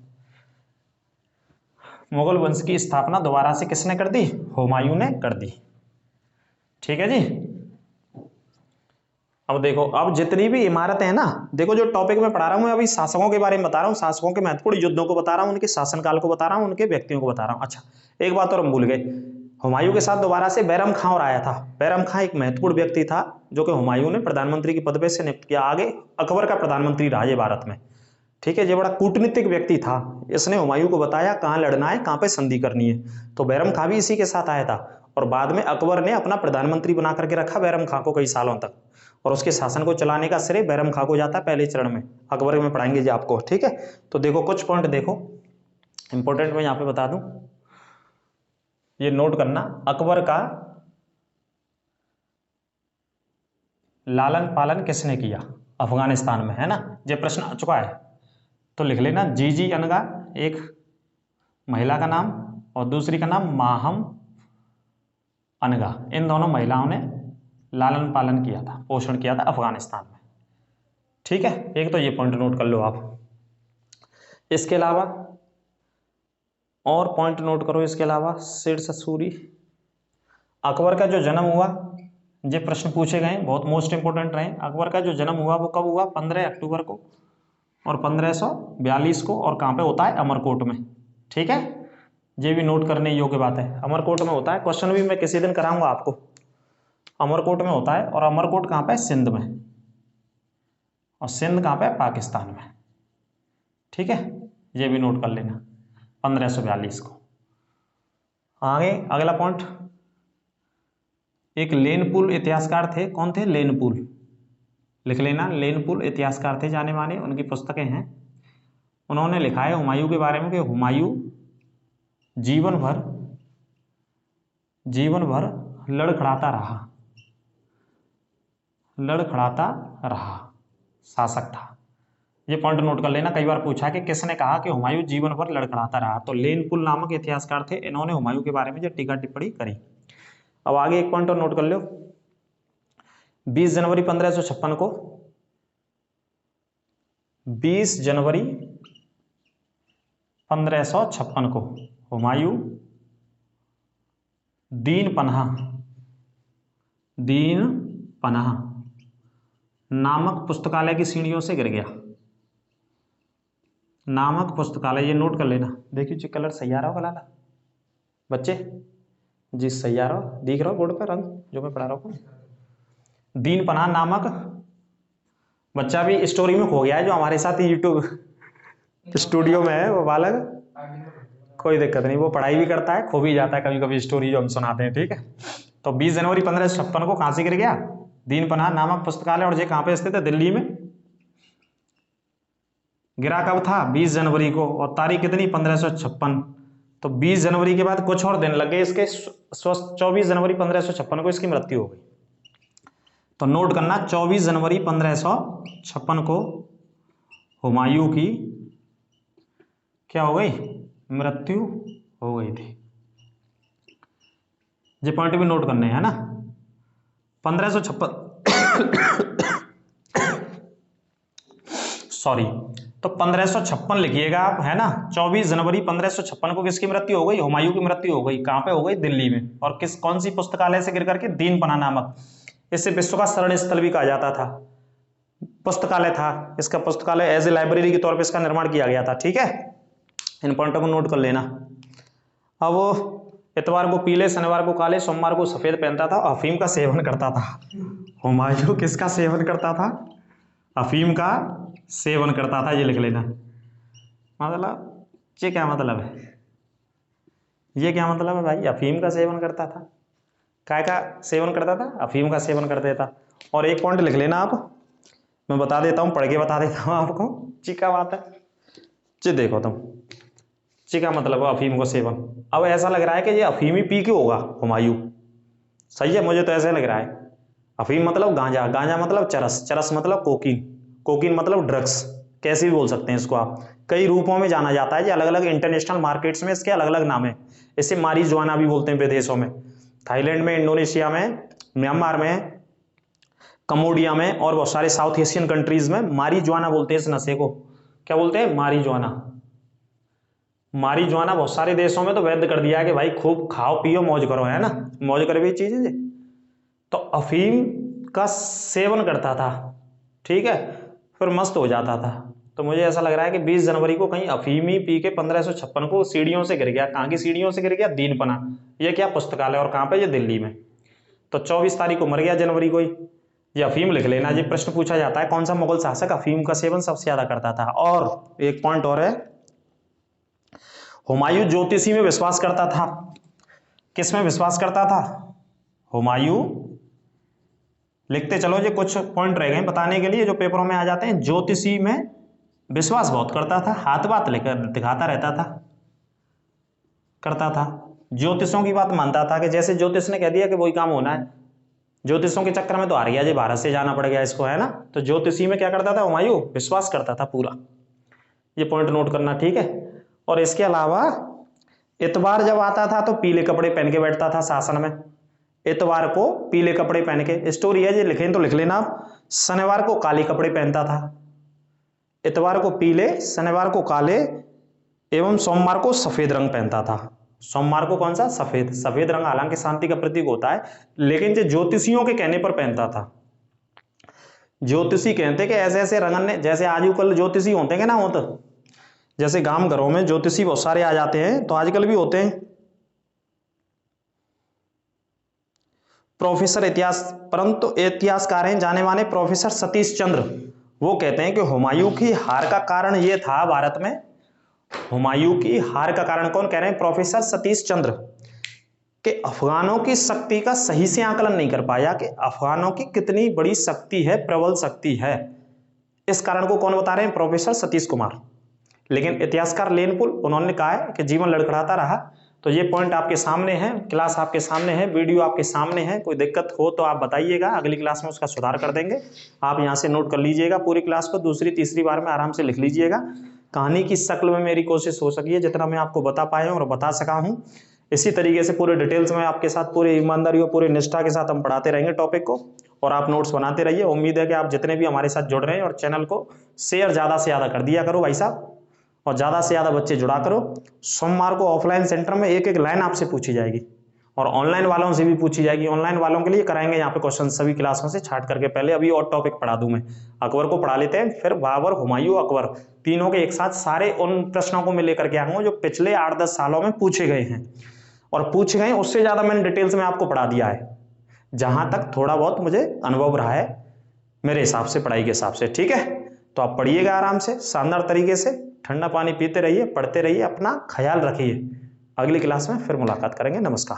मुगल वंश की स्थापना दोबारा से किसने कर दी? हुमायूं ने कर दी। ठीक है जी। अब देखो, अब जितनी भी इमारतें हैं ना, देखो जो टॉपिक में पढ़ा रहा हूं मैं अभी शासकों के बारे में बता रहा हूं, शासकों के महत्वपूर्ण युद्धों को बता रहा हूं, उनके शासनकाल को बता रहा हूं, उनके व्यक्तियों को बता रहा हूं। अच्छा, एक बात और हम भूल गए, हुमायूं के साथ दोबारा से बैरम खां और आया था। बैरम खां एक महत्वपूर्ण व्यक्ति था जो कि हुमायूं ने प्रधानमंत्री के पद पे से नियुक्त किया। आगे अकबर का प्रधानमंत्री रहा ये भारत में। ठीक है, ये बड़ा कूटनीतिक व्यक्ति था। इसने हुमायूं को बताया कहाँ लड़ना है, कहाँ पे संधि करनी है। तो बैरम खां भी इसी के साथ आया था, और बाद में अकबर ने अपना प्रधानमंत्री बना करके रखा बैरम खां को कई सालों तक, और उसके शासन को चलाने का श्रेय बैरम खां को जाता है पहले चरण में। अकबर में पढ़ाएंगे जी आपको। ठीक है, तो देखो कुछ पॉइंट देखो इंपॉर्टेंट मैं यहाँ पे बता दूं, ये नोट करना। अकबर का लालन पालन किसने किया? अफगानिस्तान में, है ना, ये प्रश्न आ चुका है तो लिख लेना। जीजी अनगा एक महिला का नाम, और दूसरी का नाम माहम अनगा। इन दोनों महिलाओं ने लालन पालन किया था, पोषण किया था अफगानिस्तान में। ठीक है, एक तो ये पॉइंट नोट कर लो आप। इसके अलावा और पॉइंट नोट करो। इसके अलावा सिरसा सूरी, अकबर का जो जन्म हुआ, ये प्रश्न पूछे गए, बहुत मोस्ट इंपोर्टेंट रहे। अकबर का जो जन्म हुआ वो कब हुआ? 15 अक्टूबर को, और 1542 को, और कहाँ पे होता है? अमरकोट में। ठीक है, ये भी नोट करने योग्य बात है, अमरकोट में होता है। क्वेश्चन भी मैं किसी दिन कराऊंगा आपको, अमरकोट में होता है। और अमरकोट कहाँ पे? सिंध में, और सिंध कहाँ पे? पाकिस्तान में। ठीक है, ये भी नोट कर लेना 1542 को। आगे अगला पॉइंट, एक लेनपुल इतिहासकार थे। कौन थे? लेनपुल, लिख लेना। लेनपुल इतिहासकार थे जाने माने, उनकी पुस्तकें हैं। उन्होंने लिखा है हुमायूं के बारे में कि हुमायूं जीवन भर जीवन भर लड़खड़ाता रहा शासक था। ये पॉइंट नोट कर लेना, कई बार पूछा कि किसने कहा कि हुमायूं जीवन भर लड़खड़ाता रहा, तो लेनपुल नामक इतिहासकार थे, इन्होंने हुमायूं के बारे में जो टीका टिप्पणी करी। अब आगे एक पॉइंट और नोट कर लो, 20 जनवरी 1556 को 20 जनवरी 1556 को हुमायूं दीन पनाह नामक पुस्तकालय की सीढ़ियों से गिर गया। नामक पुस्तकालय, ये नोट कर लेना। देखिए जी कलर सही आ रहा होगा लाला बच्चे जी, सही आ रहा हो, दिख रहा हो बोर्ड पर रंग जो मैं पढ़ा रहा हूँ। दीन पनाह नामक, बच्चा भी स्टोरी में खो गया है जो हमारे साथ यूट्यूब स्टूडियो में है, वो बालक कोई दिक्कत नहीं, वो पढ़ाई भी करता है, खो भी जाता है कभी कभी स्टोरी जो हम सुनाते हैं, ठीक है। तो 20 जनवरी 1556 को कहां से गिर गया? दीन पनाह नामक पुस्तकालय, और ये कहां पे स्थित है? दिल्ली में। गिरा कब था? 20 जनवरी को, और तारीख कितनी? 1556। तो 20 जनवरी के बाद कुछ और दिन लगे इसके, 24 जनवरी 1556 को इसकी मृत्यु हो गई। तो नोट करना, 24 जनवरी 1556 को हुमायूं की क्या हो गई? मृत्यु हो गई थी। ये पॉइंट भी नोट करने हैं ना। 1556 सॉरी, तो 1556 लिखिएगा आप, है ना। 24 जनवरी 1556 को किसकी मृत्यु हो गई? हुमायूं की मृत्यु हो गई। कहां पे हो गई? दिल्ली में। और कौन सी पुस्तकालय से गिर करके? दीन पनाह नामक, इसे विश्व का शरण स्थल भी कहा जाता था, पुस्तकालय था इसका, पुस्तकालय एज ए लाइब्रेरी के तौर पे इसका निर्माण किया गया था, ठीक है। इन पॉइंटों को नोट कर लेना। अब इतवार को पीले, शनिवार को काले, सोमवार को सफेद पहनता था, अफीम का सेवन करता था। हुमायूं किसका सेवन करता था? अफीम का सेवन करता था, ये लिख लेना। मतलब ये क्या मतलब है? ये क्या मतलब है भाई? अफीम का सेवन करता था। काय का सेवन करता था? अफीम का सेवन करता था। और एक पॉइंट लिख लेना आप, मैं बता देता हूं, पढ़ के बता देता हूं आपको। चिका बात है जी, देखो तुम, चिका मतलब अफीम को सेवन। अब ऐसा लग रहा है कि ये अफीम ही पी के होगा हुमायूं, सही है, मुझे तो ऐसे लग रहा है। अफीम मतलब गांजा, गांजा मतलब चरस, चरस मतलब कोकीन, कोकीन मतलब ड्रग्स, कैसे भी बोल सकते हैं इसको आप। कई रूपों में जाना जाता है, ये अलग अलग इंटरनेशनल मार्केट्स में इसके अलग अलग नाम है। इसे मारिजुआना भी बोलते हैं विदेशों में, थाईलैंड में, इंडोनेशिया में, म्यांमार में, कम्बोडिया में, और बहुत सारे साउथ एशियन कंट्रीज में मारिजुआना बोलते हैं इस नशे को। क्या बोलते हैं? मारिजुआना। मारिजुआना बहुत सारे देशों में तो वैध कर दिया है कि भाई खूब खाओ पियो मौज करो, है ना, मौज करे हुई चीज है। तो अफीम का सेवन करता था, ठीक है, फिर मस्त हो जाता था। तो मुझे ऐसा लग रहा है कि 20 जनवरी को कहीं अफीम ही पी के 1556 को सीढ़ियों से गिर गया। कहाँ की सीढ़ियों से गिर गया? दीन पनाह। ये क्या पुस्तकालय, और कहाँ पे? ये दिल्ली में। तो 24 तारीख को मर गया जनवरी को ही। ये अफीम लिख लेना, ये प्रश्न पूछा जाता है कौन सा मुगल शासक अफीम का सेवन सबसे ज्यादा करता था। और एक पॉइंट और है, हुमायूं ज्योतिषी में विश्वास करता था। किस में विश्वास करता था? हुमायूं, लिखते चलो, ये कुछ पॉइंट रह गए बताने के लिए जो पेपरों में आ जाते हैं। ज्योतिषी में विश्वास बहुत करता था, हाथ बात लेकर दिखाता रहता था, करता था। ज्योतिषों की बात मानता था कि जैसे ज्योतिष ने कह दिया कि वही काम होना है। ज्योतिषों के चक्कर में तो हार गया जी, भारत से जाना पड़ गया इसको, है ना। तो ज्योतिषी में क्या करता था हुमायूं? विश्वास करता था पूरा। ये पॉइंट नोट करना, ठीक है। और इसके अलावा इतवार जब आता था तो पीले कपड़े पहन के बैठता था शासन में। इतवार को पीले कपड़े पहन के, स्टोरी है ये, लिखें तो लिख लेना आप। शनिवार को काले कपड़े पहनता था, इतवार को पीले, शनिवार को काले, एवं सोमवार को सफेद रंग पहनता था। सोमवार को कौन सा? सफेद। सफेद रंग हालांकि शांति का प्रतीक होता है, लेकिन जो ज्योतिषियों के कहने पर पहनता था। ज्योतिषी कहते कि ऐसे ऐसे रंगन ने, जैसे आजकल ज्योतिषी होते हैं ना, हो तो जैसे गांव घरों में ज्योतिषी बहुत सारे आ जाते हैं, तो आजकल भी होते हैं प्रोफेसर इतिहास, परंतु इतिहासकार हैं जाने माने प्रोफेसर सतीश चंद्र, वो कहते हैं कि हुमायूं की हार का कारण ये था भारत में। हुमायूं की हार का कारण कौन कह रहे हैं? प्रोफेसर सतीश चंद्र, कि अफगानों की शक्ति का सही से आकलन नहीं कर पाया कि अफगानों की कितनी बड़ी शक्ति है, प्रबल शक्ति है। इस कारण को कौन बता रहे हैं? प्रोफेसर सतीश कुमार। लेकिन इतिहासकार लेनपुल, उन्होंने कहा है कि जीवन लड़खड़ाता रहा, तो ये पॉइंट आपके सामने है, क्लास आपके सामने है, वीडियो आपके सामने है। कोई दिक्कत हो तो आप बताइएगा, अगली क्लास में उसका सुधार कर देंगे। आप यहाँ से नोट कर लीजिएगा पूरी क्लास को, दूसरी तीसरी बार में आराम से लिख लीजिएगा। कहानी की शक्ल में मेरी कोशिश हो सकी है, जितना मैं आपको बता पाया हूँ और बता सका हूँ। इसी तरीके से पूरे डिटेल्स में आपके साथ पूरी ईमानदारी और पूरी निष्ठा के साथ हम पढ़ाते रहेंगे टॉपिक को, और आप नोट्स बनाते रहिए। उम्मीद है कि आप जितने भी हमारे साथ जुड़ रहे हैं, और चैनल को शेयर ज़्यादा से ज़्यादा कर दिया करो भाई साहब, और ज़्यादा से ज़्यादा बच्चे जुड़ा करो। सोमवार को ऑफलाइन सेंटर में एक एक लाइन आपसे पूछी जाएगी, और ऑनलाइन वालों से भी पूछी जाएगी। ऑनलाइन वालों के लिए कराएंगे यहाँ पे क्वेश्चन सभी क्लासों से छाट करके। पहले अभी और टॉपिक पढ़ा दूं मैं, अकबर को पढ़ा लेते हैं, फिर बाबर, हुमायूं, अकबर, तीनों के एक साथ सारे उन प्रश्नों को मैं लेकर के आऊंगा जो पिछले 8-10 सालों में पूछे गए हैं, और पूछे गए उससे ज़्यादा मैंने डिटेल्स में आपको पढ़ा दिया है, जहां तक थोड़ा बहुत मुझे अनुभव रहा है मेरे हिसाब से, पढ़ाई के हिसाब से। ठीक है, तो आप पढ़िएगा आराम से, शानदार तरीके से, ठंडा पानी पीते रहिए, पढ़ते रहिए, अपना ख्याल रखिए। अगली क्लास में फिर मुलाकात करेंगे। नमस्कार।